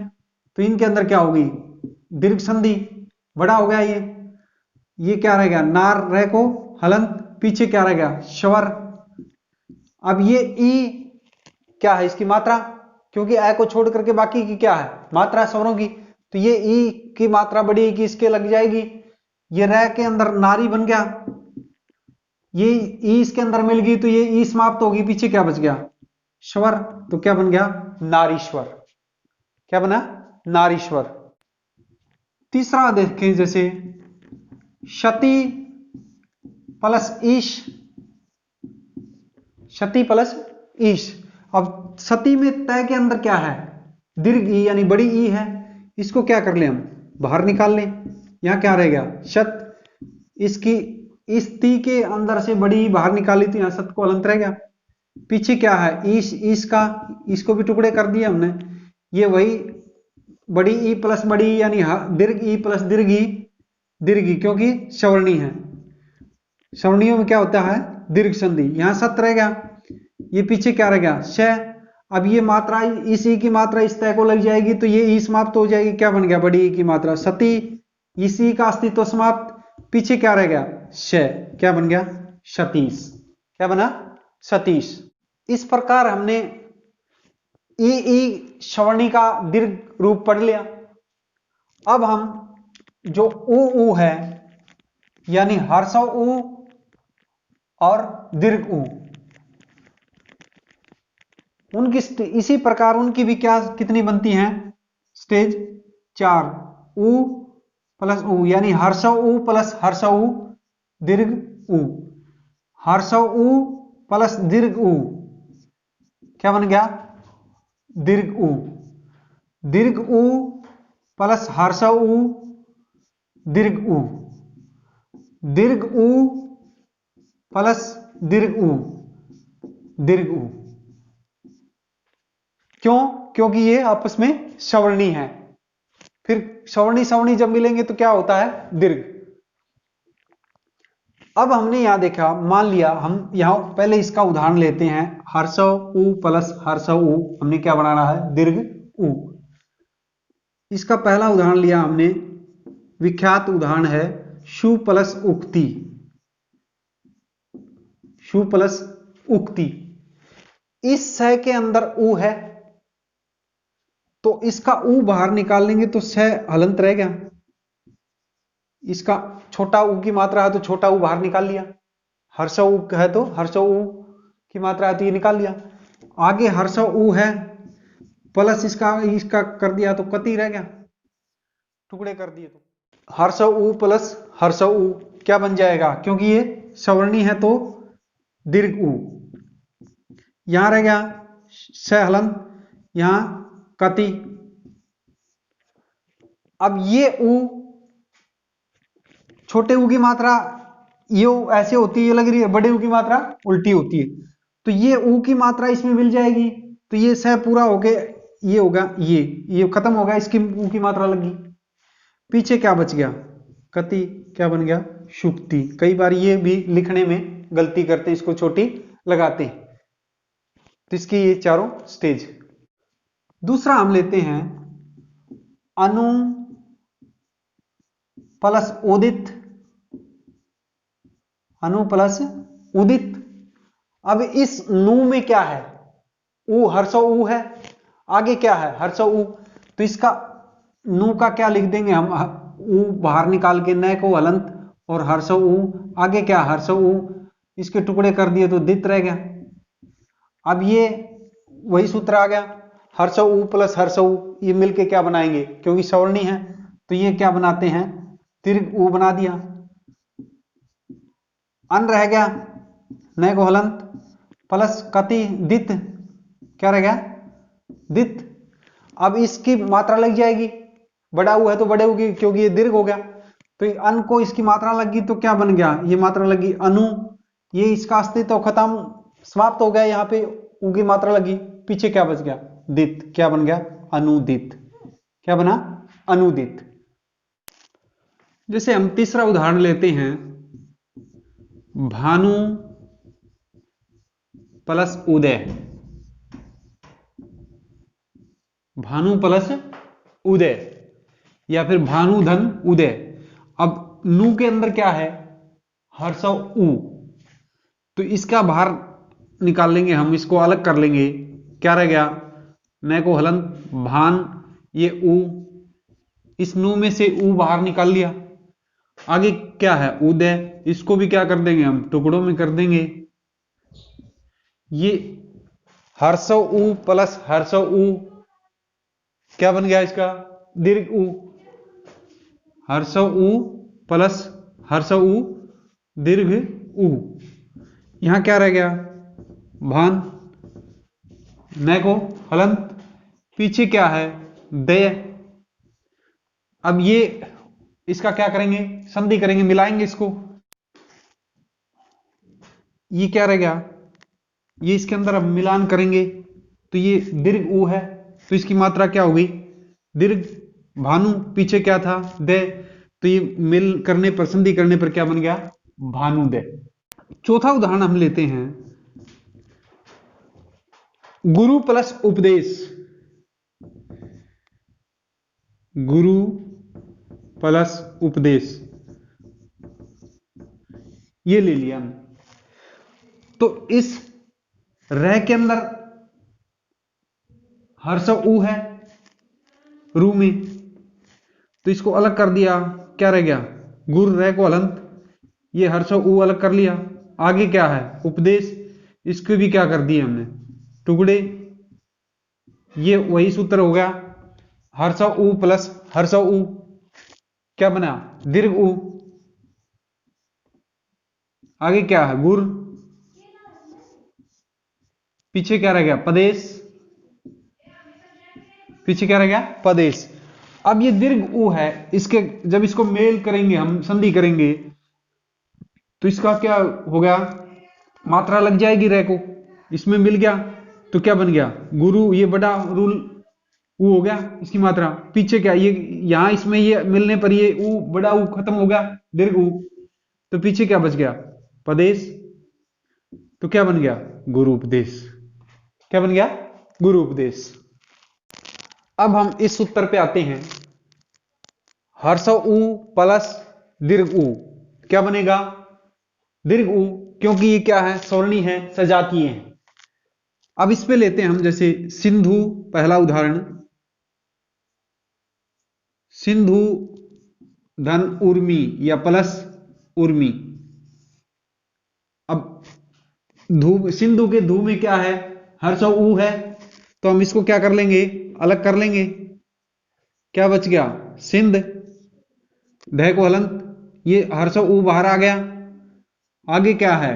तो इनके अंदर क्या होगी, दीर्घ संधि, बड़ा हो गया ये क्या रहेगा, नार, रे को हलंत, पीछे क्या रहेगा, शवर। अब ये ई क्या है, इसकी मात्रा, क्योंकि ए को छोड़ करके बाकी की क्या है, मात्रा स्वरों की, तो ये ई की मात्रा बड़ी की इसके लग जाएगी, ये रे के अंदर नारी बन गया, ये ई इसके अंदर मिल गई, तो ये ई समाप्त होगी, पीछे क्या बच गया, स्वर, तो क्या बन गया, नारीश्वर। क्या बना, नारीश्वर। तीसरा देखें, जैसे क्षति प्लस ईश, क्षति प्लस ईश। अब क्षति में तय के अंदर क्या है, दीर्घ ई यानी बड़ी ई है, इसको क्या कर ले हम बाहर निकाल लें। यहां क्या रहेगा शत, इसकी इस ती के अंदर से बड़ी ई बाहर निकाली तो यहां शत को हलंत रह गया। पीछे क्या है ईश, ईश का इसको भी टुकड़े कर दिए हमने, ये वही बड़ी ई प्लस बड़ी ई यानी दीर्घ ई प्लस दीर्घ ई, दीर्घ ई क्योंकि सवर्णी है, सवर्णियों में क्या होता है दीर्घ संधि। यहां सत रह गया, ये पीछे क्या रह गया श। अब ये मात्रा इस ई की मात्रा इस तय को लग जाएगी तो ये ई समाप्त हो जाएगी, क्या बन गया बड़ी ई की मात्रा सती, इस ई का अस्तित्व समाप्त। पीछे क्या रह गया श, क्या बन गया सतीश, क्या बना सतीश। इस प्रकार हमने ई सवर्णी का दीर्घ रूप पढ़ लिया। अब हम जो ऊ है यानी हर्षव ऊ और दीर्घ ऊ, उनकी इसी प्रकार उनकी भी क्या कितनी बनती हैं स्टेज 4, ऊ प्लस ऊ यानी हर्षव ऊ प्लस हर्षव ऊ दीर्घ ऊ, हर्षव ऊ प्लस दीर्घ ऊ क्या बन गया दीर्घ ऊ, दीर्घ ऊ प्लस हर्षव ऊ दीर्घ ऊ, दीर्घ ऊ प्लस दीर्घ ऊ दीर्घ ऊ। क्यों? क्योंकि ये आपस में सवर्णी है, फिर सवर्णी सवर्णी जब मिलेंगे तो क्या होता है दीर्घ। अब हमने यहां देखा, मान लिया हम यहां पहले इसका उदाहरण लेते हैं, हर्षव ऊ प्लस हर्षव ऊ, हमने क्या बनाना है दीर्घ ऊ। इसका पहला उदाहरण लिया हमने, विख्यात उदाहरण है शु प्लस उक्ति, शु प्लस उक्ति। इस स के अंदर ऊ है तो इसका ऊ बाहर निकाल लेंगे तो स हलंत रह गया, इसका छोटा ऊ की मात्रा है तो छोटा ऊ बाहर निकाल लिया, हर्षव ऊ है तो हर्षव ऊ की मात्रा है तो ये निकाल लिया। आगे हर्षव ऊ है प्लस इसका कर दिया तो कति रह गया, टुकड़े कर दिए तो हर्षव ऊ प्लस हर्षव ऊ क्या बन जाएगा, क्योंकि ये सवर्णी है तो दीर्घ ऊ। यहां रह गया स हलंत, यहां कति। अब ये ऊ छोटे ऊ की मात्रा ये ऐसे होती है, ये लग रही है, बड़े ऊ की मात्रा उल्टी होती है, तो ये ऊ की मात्रा इसमें मिल जाएगी तो ये स पूरा होके ये होगा, ये खत्म हो गया, इसकी ऊ की मात्रा लगी। पीछे क्या बच गया कति, क्या बन गया शुक्ति। कई बार ये भी लिखने में गलती करते हैं, इसको छोटी लगाते हैं, तो इसकी ये चारों स्टेज। दूसरा हम लेते हैं अनु प्लस उदित, अनु प्लस उदित। अब इस नु में क्या है ऊ, हर्षव ऊ है, आगे क्या है हर्षव ऊ, तो इसका नु का क्या लिख देंगे हम, ऊ बाहर निकाल के न को हलंत और हर्षव ऊ, आगे क्या हर्षव ऊ, इसके टुकड़े कर दिए तो दित रह गया। अब ये वही सूत्र आ गया, हर्षव ऊ प्लस हर्षव ऊ, ये मिलके क्या बनाएंगे, क्योंकि सवर्णी है तो ये क्या बनाते हैं दीर्घ ऊ बना दिया। अन रह गया न को हलंत प्लस कति दित, क्या रह गया दित। अब इसकी मात्रा लग जाएगी, बड़ा ऊ है तो बड़े ऊ की, क्योंकि ये दीर्घ हो गया तो अन को इसकी मात्रा लगी तो क्या बन गया ये मात्रा लगी अनु, ये इसका अस्तित्व खत्म समाप्त हो गया, यहां पे ऊ की मात्रा लगी, पीछे क्या बच गया दित, क्या बन गया अनुदित, क्या बना अनुदित। जैसे हम तीसरा उदाहरण लेते हैं, भानु प्लस उदय, भानु प्लस उदय या फिर भानुधन उदय। अब नु के अंदर क्या है हर्षव ऊ, तो इसका बाहर निकाल लेंगे हम, इसको अलग कर लेंगे, क्या रह गया न को हलंत भान, ये ऊ, इस नु में से ऊ बाहर निकाल लिया। आगे क्या है उदय, इसको भी क्या कर देंगे हम टुकड़ों में कर देंगे, ये हर्षव ऊ प्लस हर्षव ऊ क्या बन गया इसका दीर्घ ऊ। हर्ष उ प्लस हर्ष उ दीर्घ उ। यहां क्या रह गया? भान, न को हलंत, पीछे क्या है? दे। अब ये इसका क्या करेंगे? संधि करेंगे, मिलाएंगे इसको। ये क्या रह गया? ये इसके अंदर अब मिलान करेंगे तो ये दीर्घ उ है, तो इसकी मात्रा क्या होगी? दीर्घ भानु, पीछे क्या था? दे, तो ये मिल करने पर, संधि करने पर क्या बन गया? भानुदे। चौथा उदाहरण हम लेते हैं, गुरु प्लस उपदेश। गुरु प्लस उपदेश, ये ले लिया हमने। तो इस रह के अंदर हर्ष उ है रू में, तो इसको अलग कर दिया, क्या रह गया? गुर रह को हलंत, ये हर्ष उ अलग कर लिया। आगे क्या है? उपदेश, इसको भी क्या कर दिए हमने? टुकड़े। ये वही सूत्र हो गया, हर्ष उ प्लस हर्ष उ, क्या बना? दीर्घ उ। आगे क्या है? गुर, पीछे क्या रह गया? पदेश, पीछे क्या रह गया? पदेश। अब ये दीर्घ उ है, इसके जब इसको मेल करेंगे, हम संधि करेंगे, तो इसका क्या हो गया? मात्रा लग जाएगी रह को, इसमें मिल गया, तो क्या बन गया? गुरु, ये बड़ा रूल उ हो गया इसकी मात्रा। पीछे क्या? ये यहां इसमें ये मिलने पर ये उ, बड़ा उ खत्म हो गया, दीर्घ उ, तो पीछे क्या बच गया? पदेश, तो क्या बन गया? गुरु उपदेश। क्या बन गया? गुरु उपदेश। अब हम इस सूत्र पे आते हैं, हर्ष उ प्लस दीर्घ उ, क्या बनेगा? दीर्घ उ, क्योंकि ये क्या है? सवर्णी है, सजातीय है। अब इस पे लेते हैं हम, जैसे सिंधु, पहला उदाहरण, सिंधु धन उर्मी या प्लस उर्मी। अब धू, सिंधु के धू में क्या है? हर्ष उ है, तो हम इसको क्या कर लेंगे? अलग कर लेंगे। क्या बच गया? सिंध, ढह को हलंत, ये हर्ष उ बाहर आ गया। आगे क्या है?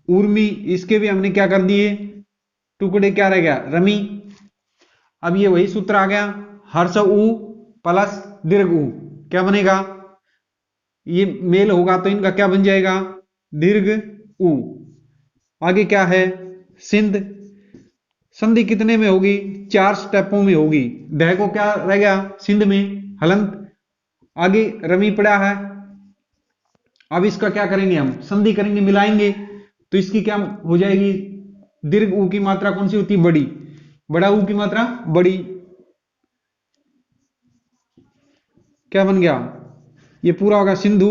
उर्मी, इसके भी हमने क्या कर दिए? टुकड़े। क्या रह गया? रमी। अब ये वही सूत्र आ गया, हर्ष उ प्लस दीर्घ उ, क्या बनेगा? ये मेल होगा तो इनका क्या बन जाएगा? दीर्घ उ। आगे क्या है? सिंध, संधि कितने में होगी? 4 स्टेपों में होगी। ढह को क्या रह गया? सिंध में हलंत, आगे रमी पड़ा है। अब इसका क्या करेंगे? हम संधि करेंगे, मिलाएंगे, तो इसकी क्या हो जाएगी? दीर्घ उ की मात्रा कौन सी होती? बड़ी, बड़ा उ की मात्रा बड़ी। क्या बन गया? ये पूरा होगा सिंधु,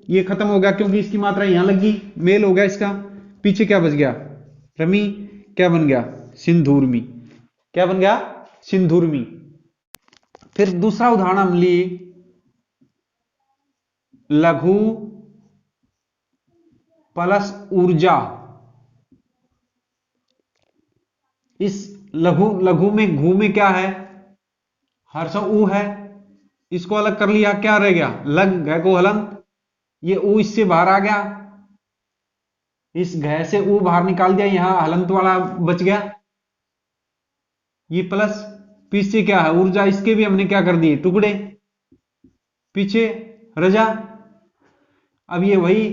ये खत्म हो गया क्योंकि इसकी मात्रा यहां लगी, मेल हो गया इसका। पीछे क्या बच गया? रमी, क्या बन गया? सिंधुर्मी। क्या बन गया? सिंधुर्मी। फिर दूसरा उदाहरण हम लिए, लघु प्लस ऊर्जा। इस लघु, लघु में घू में क्या है? हर्ष उ है, इसको अलग कर लिया, क्या रह गया? लग, घ को हलंत, ये उ इससे बाहर आ गया, इस घ से उ बाहर निकाल दिया, यहां हलंत वाला बच गया, ये प्लस, पीछे क्या है? ऊर्जा, इसके भी हमने क्या कर दिए? टुकड़े। पीछे रजा। अब ये वही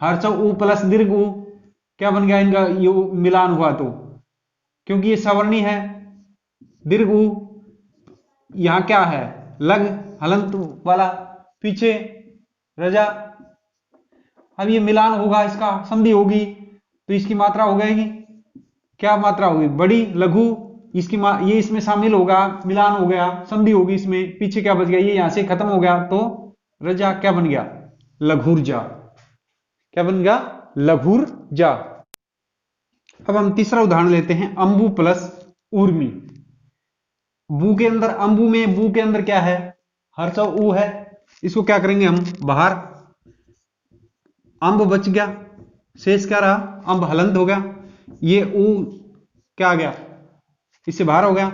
हर्ष उ प्लस दीर्घ उ, क्या बन गया? इनका ये मिलान हुआ, तो क्योंकि ये सवर्णी है, दीर्घ उ, यहां क्या है? लग, हलंत वाला, पीछे रजा। अब ये मिलान होगा, इसका संधि होगी, तो इसकी मात्रा हो जाएगी, क्या मात्रा होगी? बड़ी, लघु, इसकी ये इसमें शामिल होगा, मिलान हो गया, संधि होगी इसमें, पीछे क्या बच गया? ये यहां से खत्म हो गया, तो रजा क्या बन गया? लघुर्जा। क्या बन गया? लघुर्जा। अब हम तीसरा उदाहरण लेते हैं, अंबु प्लस उर्मी। बू के अंदर, अंबु में बू के अंदर क्या है? हर्ष उ है, इसको क्या करेंगे हम? बाहर, अंब बच गया, शेष क्या रहा? अंब हलंत हो गया, ये उ क्या आ गया? इससे बाहर हो गया।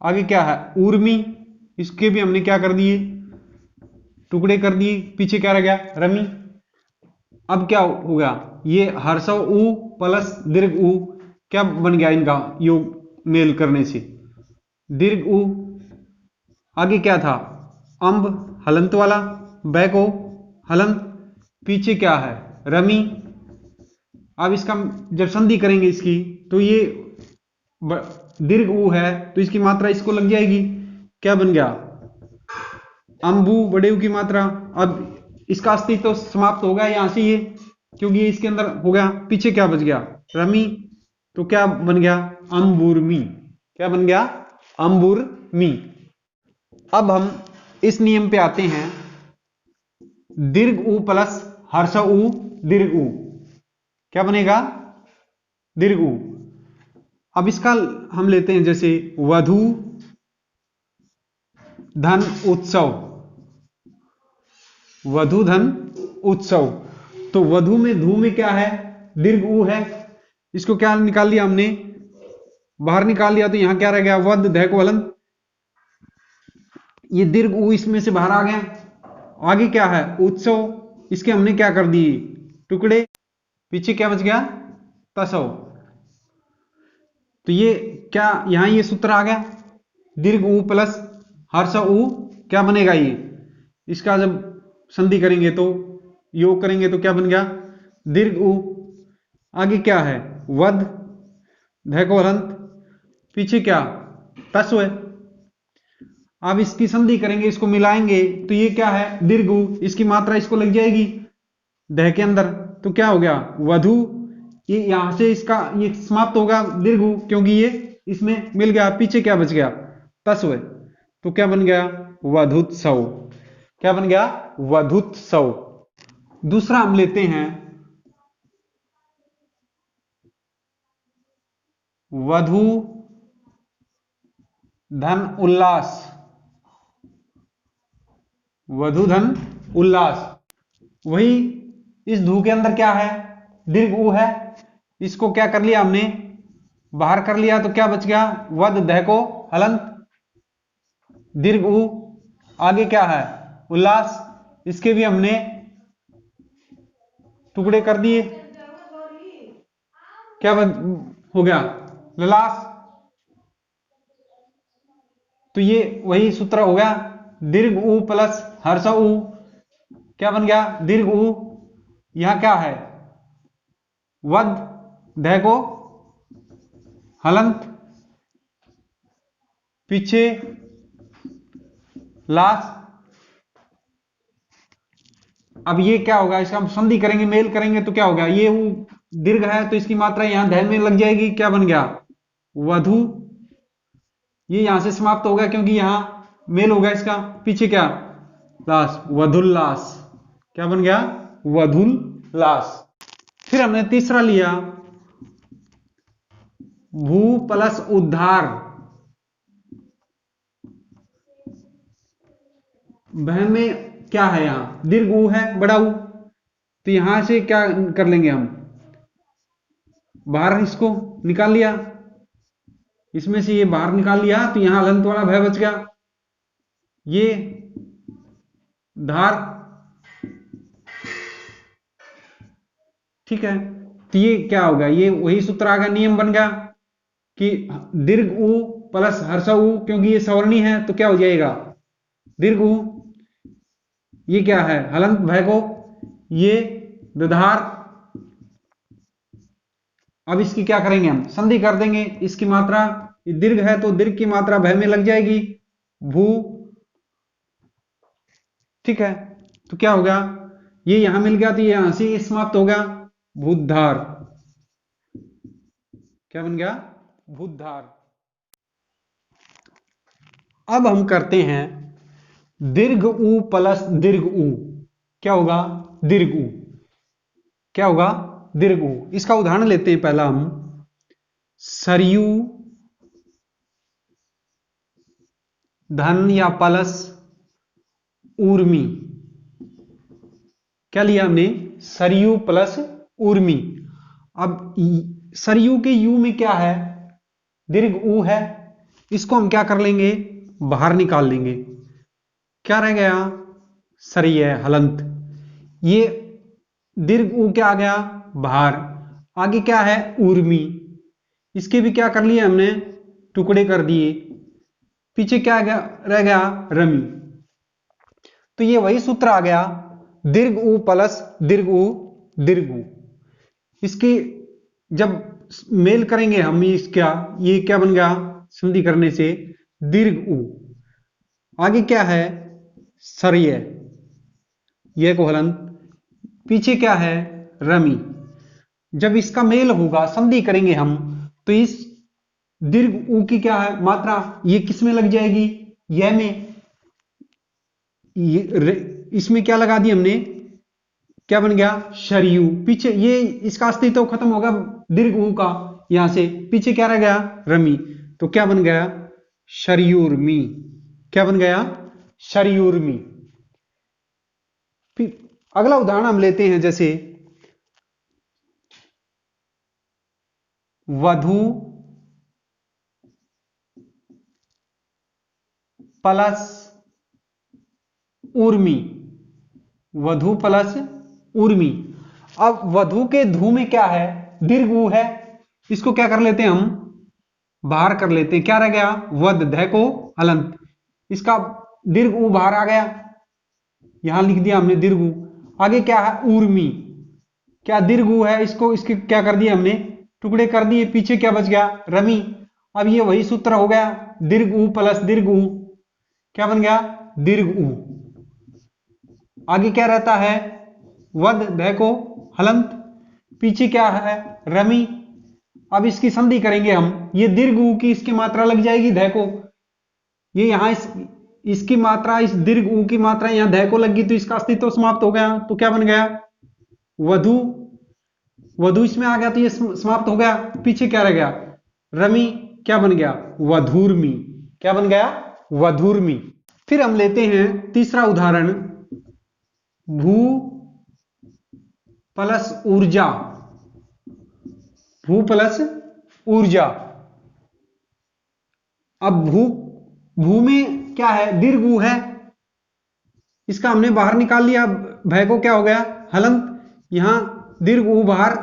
आगे क्या है? उर्मी, इसके भी हमने क्या कर दिए? टुकड़े कर दिए, पीछे क्या रह गया, रमी। अब क्या हो गया, ये हर्षव ऊ प्लस दीर्घ ऊ क्या बन गया, इनका योग मेल करने से दीर्घ ऊ। आगे क्या था, अंब हलंत वाला, बैको हलंत, पीछे क्या है, रमी। अब इसका जब संधि करेंगे इसकी, तो ये दीर्घ ऊ है तो इसकी मात्रा इसको लग जाएगी, क्या बन गया, अंबु बड़े ऊ की मात्रा। अब इसका अस्तित्व तो समाप्त हो गया यहां से ये, क्योंकि ये इसके अंदर हो गया, पीछे क्या बच गया, रमी। तो क्या बन गया, अंबुरमी। क्या बन गया, अंबुरमी। अब हम इस नियम पे आते हैं, दीर्घ ऊ प्लस हर्ष ऊ दीर्घ ऊ क्या बनेगा, दीर्घ ऊ। अब इसका हम लेते हैं जैसे वधु धन उत्सव, वधु धन उत्सव। तो वधु में धू में क्या है, दीर्घ ऊ है, इसको क्या निकाल लिया हमने, बाहर निकाल लिया, तो यहां क्या रह गया, वध धैक वलंत, ये दीर्घ ऊ इसमें से बाहर आ गया। आगे क्या है, उत्सव, इसके हमने क्या कर दिए, टुकड़े, पीछे क्या बच गया, तसव। तो ये क्या, यहां ये सूत्र आ गया, दीर्घ ऊ प्लस हर्ष ऊ क्या बनेगा, ये इसका जब संधि करेंगे तो योग करेंगे तो क्या बन गया, दीर्घ ऊ। आगे क्या है, वध धैकोहलंत, पीछे क्या, तस्व। अब इसकी संधि करेंगे, इसको मिलाएंगे तो ये क्या है, दीर्घ ऊ, इसकी मात्रा इसको लग जाएगी दह के अंदर, तो क्या हो गया, वधु। ये यहां से इसका ये समाप्त होगा दीर्घ ऊ, क्योंकि ये इसमें मिल गया, पीछे क्या बच गया, तस्व। तो क्या बन गया, वधुत्सव। क्या बन गया, वधुत्सव। दूसरा हम लेते हैं वधु धन उल्लास, वधु धन उल्लास। वही इस धू के अंदर क्या है, दीर्घ ऊ है, इसको क्या कर लिया हमने, बाहर कर लिया, तो क्या बच गया, वध धैको हलंत दीर्घ ऊ। आगे क्या है, उल्लास, इसके भी हमने टुकड़े कर दिए, क्या हो गया, ललास। तो ये वही सूत्र हो गया, दीर्घ ऊ प्लस हर्ष ऊ क्या बन गया, दीर्घ ऊ। यहां क्या है, वध धैको हलंत, पीछे लास। अब ये क्या होगा, इसका हम संधि करेंगे, मेल करेंगे तो क्या होगा, ये दीर्घ है तो इसकी मात्रा यहां धै में लग जाएगी, क्या बन गया, वधु। ये यहां से समाप्त हो गया क्योंकि यहां मेल होगा इसका, पीछे क्या, लास, वधुल्लास। क्या बन गया, वधुल्लास। फिर हमने तीसरा लिया, भू प्लस उद्धार, वह में क्या है, यहां दीर्घ ऊ है, बड़ा ऊ, तो यहां से क्या कर लेंगे हम, बाहर इसको निकाल लिया, इसमें से ये बाहर निकाल लिया, तो यहां हलंत वाला भय बच गया, ये धार। ठीक है, तो ये क्या होगा, ये वही सूत्र आ गया, नियम बन गया कि दीर्घ ऊ प्लस हर्ष ऊ, क्योंकि ये सवर्णी है तो क्या हो जाएगा, दीर्घ ऊ। ये क्या है, हलंत भय को, ये दधार। अब इसकी क्या करेंगे हम, संधि कर देंगे, इसकी मात्रा, ये दीर्घ है तो दीर्घ की मात्रा भय में लग जाएगी, भू। ठीक है, तो क्या हो गया, ये यहां मिल गया तो ये यहां से समाप्त हो गया, भूधार। क्या बन गया, भूधार। अब हम करते हैं दीर्घ ऊ प्लस दीर्घ ऊ, क्या होगा, दीर्घ ऊ। क्या होगा, दीर्घ ऊ। इसका उदाहरण लेते हैं पहला हम, सरयू धन या प्लस ऊर्मी। क्या लिया हमने, सरयू प्लस ऊर्मी। अब सरयू के यू में क्या है, दीर्घ ऊ है, इसको हम क्या कर लेंगे, बाहर निकाल लेंगे, क्या रह गया, सरिय हलंत। ये दीर्घ ऊ क्या आ गया, बाहर। आगे क्या है, ऊर्मी। इसके भी क्या कर लिए हमने, टुकड़े कर दिए। पीछे क्या रह गया, रमी। तो ये वही सूत्र आ गया, दीर्घ ऊ प्लस दीर्घ ऊ दीर्घ ऊ। इसकी जब मेल करेंगे हम इसका, ये क्या बन गया, संधि करने से दीर्घ ऊ। आगे क्या है, सरिय, यह को हलंत। पीछे क्या है, रमी। जब इसका मेल होगा, संधि करेंगे हम, तो इस दीर्घ ऊ की क्या है मात्रा, ये किस में लग जाएगी, यह में। इसमें क्या लगा दी हमने, क्या बन गया, शरयू। पीछे ये इसका अस्तित्व खत्म होगा दीर्घ ऊ का, यहां से पीछे क्या रह गया, रमी। तो क्या बन गया, शरयूर्मी। क्या बन गया, शरयूर्मी। अगला उदाहरण हम लेते हैं, जैसे वधु प्लस ऊर्मी। वधु प्लस ऊर्मी। अब वधु के धू में क्या है, दीर्घ ऊ है। इसको क्या कर लेते हैं हम, बाहर कर लेते हैं। क्या रह गया, वध, ध को हलंत। इसका दीर्घ ऊ बाहर आ गया, यहां लिख दिया हमने दीर्घ ऊ। आगे क्या है, ऊर्मी। क्या दीर्घ ऊ है, इसको इसके क्या कर दिए हमने, टुकड़े कर दिए। पीछे क्या बच गया, रमी। अब ये वही सूत्र हो गया, दीर्घ ऊ प्लस दीर्घ ऊ। क्या बन गया, दीर्घ ऊ। आगे क्या रहता है, वध, ध को हलंत। पीछे क्या है, रमी। अब इसकी संधि करेंगे हम, ये दीर्घ ऊ की इसकी मात्रा लग जाएगी ध को। ये यहां इसकी मात्रा, इस दीर्घ ऊ की मात्रा यहां ध को लगी, तो इसका अस्तित्व समाप्त हो गया। तो क्या बन गया, वधु। वधु इसमें आ गया तो ये समाप्त हो गया। पीछे क्या रह गया, रमी। क्या बन गया, वधूर्मी। क्या बन गया, वधूर्मी। फिर हम लेते हैं तीसरा उदाहरण, भू प्लस ऊर्जा। भू प्लस ऊर्जा। अब भू में क्या है, दीर्घ ऊ है। इसका हमने बाहर निकाल लिया, भय को क्या हो गया, हलंत। यहां दीर्घ ऊ बाहर।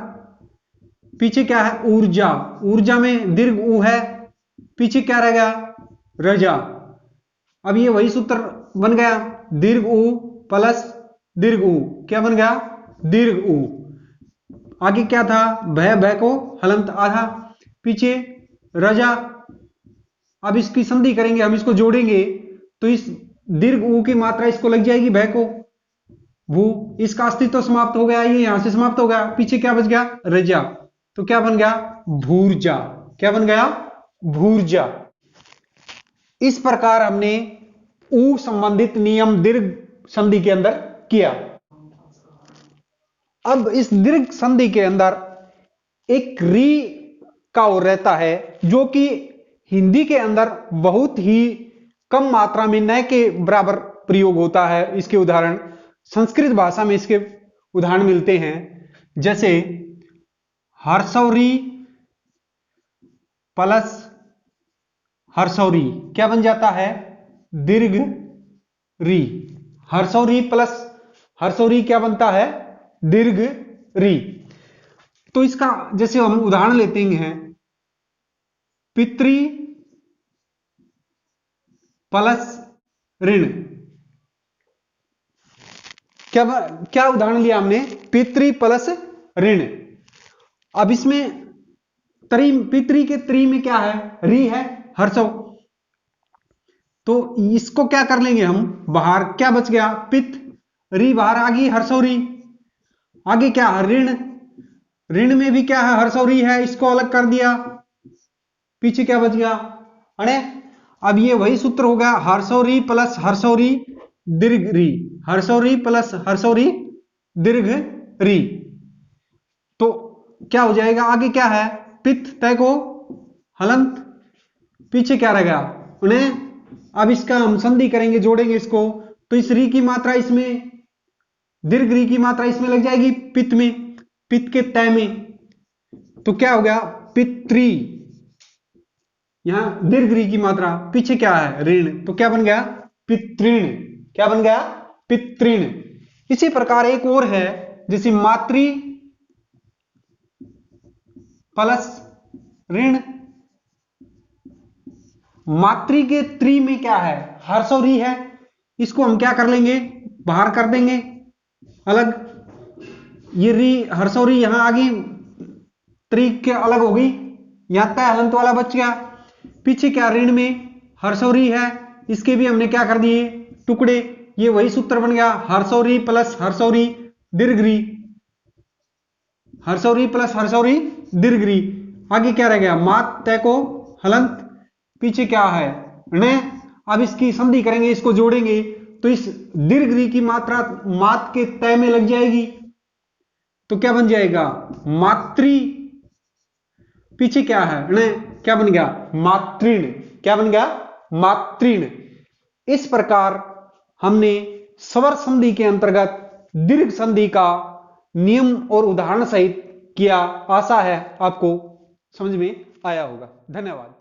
पीछे क्या है, ऊर्जा। ऊर्जा में दीर्घ ऊ है। पीछे क्या रह गया, रजा। अब ये वही सूत्र बन गया, दीर्घ ऊ प्लस दीर्घ ऊ। क्या बन गया, दीर्घ ऊ। आगे क्या था, भय को हलंत आधा। पीछे रजा। अब इसकी संधि करेंगे हम, इसको जोड़ेंगे, तो इस दीर्घ ऊ की मात्रा इसको लग जाएगी भय को, भू। इसका अस्तित्व समाप्त हो गया, ये यहां से समाप्त हो गया। पीछे क्या बच गया, रजा। तो क्या बन गया, भूर्जा। क्या बन गया, भूर्जा। इस प्रकार हमने ऊ संबंधित नियम दीर्घ संधि के अंदर किया। अब इस दीर्घ संधि के अंदर एक री का और रहता है, जो कि हिंदी के अंदर बहुत ही कम मात्रा में न के बराबर प्रयोग होता है। इसके उदाहरण संस्कृत भाषा में इसके उदाहरण मिलते हैं, जैसे हर्षौरी प्लस हर्षौरी। क्या बन जाता है, दीर्घ री। हर्षौरी प्लस हर्षौरी क्या बनता है, दीर्घ री। तो इसका जैसे हम उदाहरण लेते हैं, पितृ प्लस ऋण। क्या उदाहरण लिया हमने, पितृ प्लस ऋण। अब इसमें पितृ के त्री में क्या है, री है, हर्षौ। तो इसको क्या कर लेंगे हम, बाहर। क्या बच गया, पित, री बाहर आ गई, हर्षौ री। आगे क्या है, ऋण। ऋण में भी क्या है, हर्षौ री है, इसको अलग कर दिया। पीछे क्या बच गया, अरे। अब ये वही सूत्र हो गया, हर्षौ री प्लस हर्षौ री दीर्घ री। हर्षौ री प्लस हर्षौ री दीर्घ री। तो क्या हो जाएगा, आगे क्या है, पित्त, तय को हलंत। पीछे क्या रह गया, उन्हें। अब इसका हम संधि करेंगे, जोड़ेंगे इसको, तो इस री की मात्रा इसमें, दीर्घ री की मात्रा इसमें लग जाएगी, पित्त में, पित्त के तय में। तो क्या हो गया, पितृ। यहां दीर्घ री की मात्रा, पीछे क्या है, ऋण। तो क्या बन गया, पितृण। क्या बन गया, पितृण। इसी प्रकार एक और है, जैसे मातृ प्लस ऋण। मातृ के त्रि में क्या है, हर्षौरी है, इसको हम क्या कर लेंगे, बाहर कर देंगे अलग। ये री हर्षौरी यहां आ गई, त्रि के अलग हो गई, यहां तय हलंत वाला बच गया। पीछे क्या, ऋण में हर्षौरी है, इसके भी हमने क्या कर दिए, टुकड़े। ये वही सूत्र बन गया, हर्षौरी प्लस हर्षौरी दीर्घरी, हर्षौरी प्लस हर्षौरी दीर्घरी। आगे क्या रह गया, मात तय को हलंत, पीछे क्या है ऋण। अब इसकी संधि करेंगे, इसको जोड़ेंगे तो इस दीर्घ की मात्रा मात के तय में लग जाएगी, तो क्या बन जाएगा, मातृ, पीछे क्या है ऋण, क्या बन गया, मातृण। क्या बन गया, मातृण। इस प्रकार हमने स्वर संधि के अंतर्गत दीर्घ संधि का नियम और उदाहरण सहित किया। आशा है आपको समझ में आया होगा। धन्यवाद।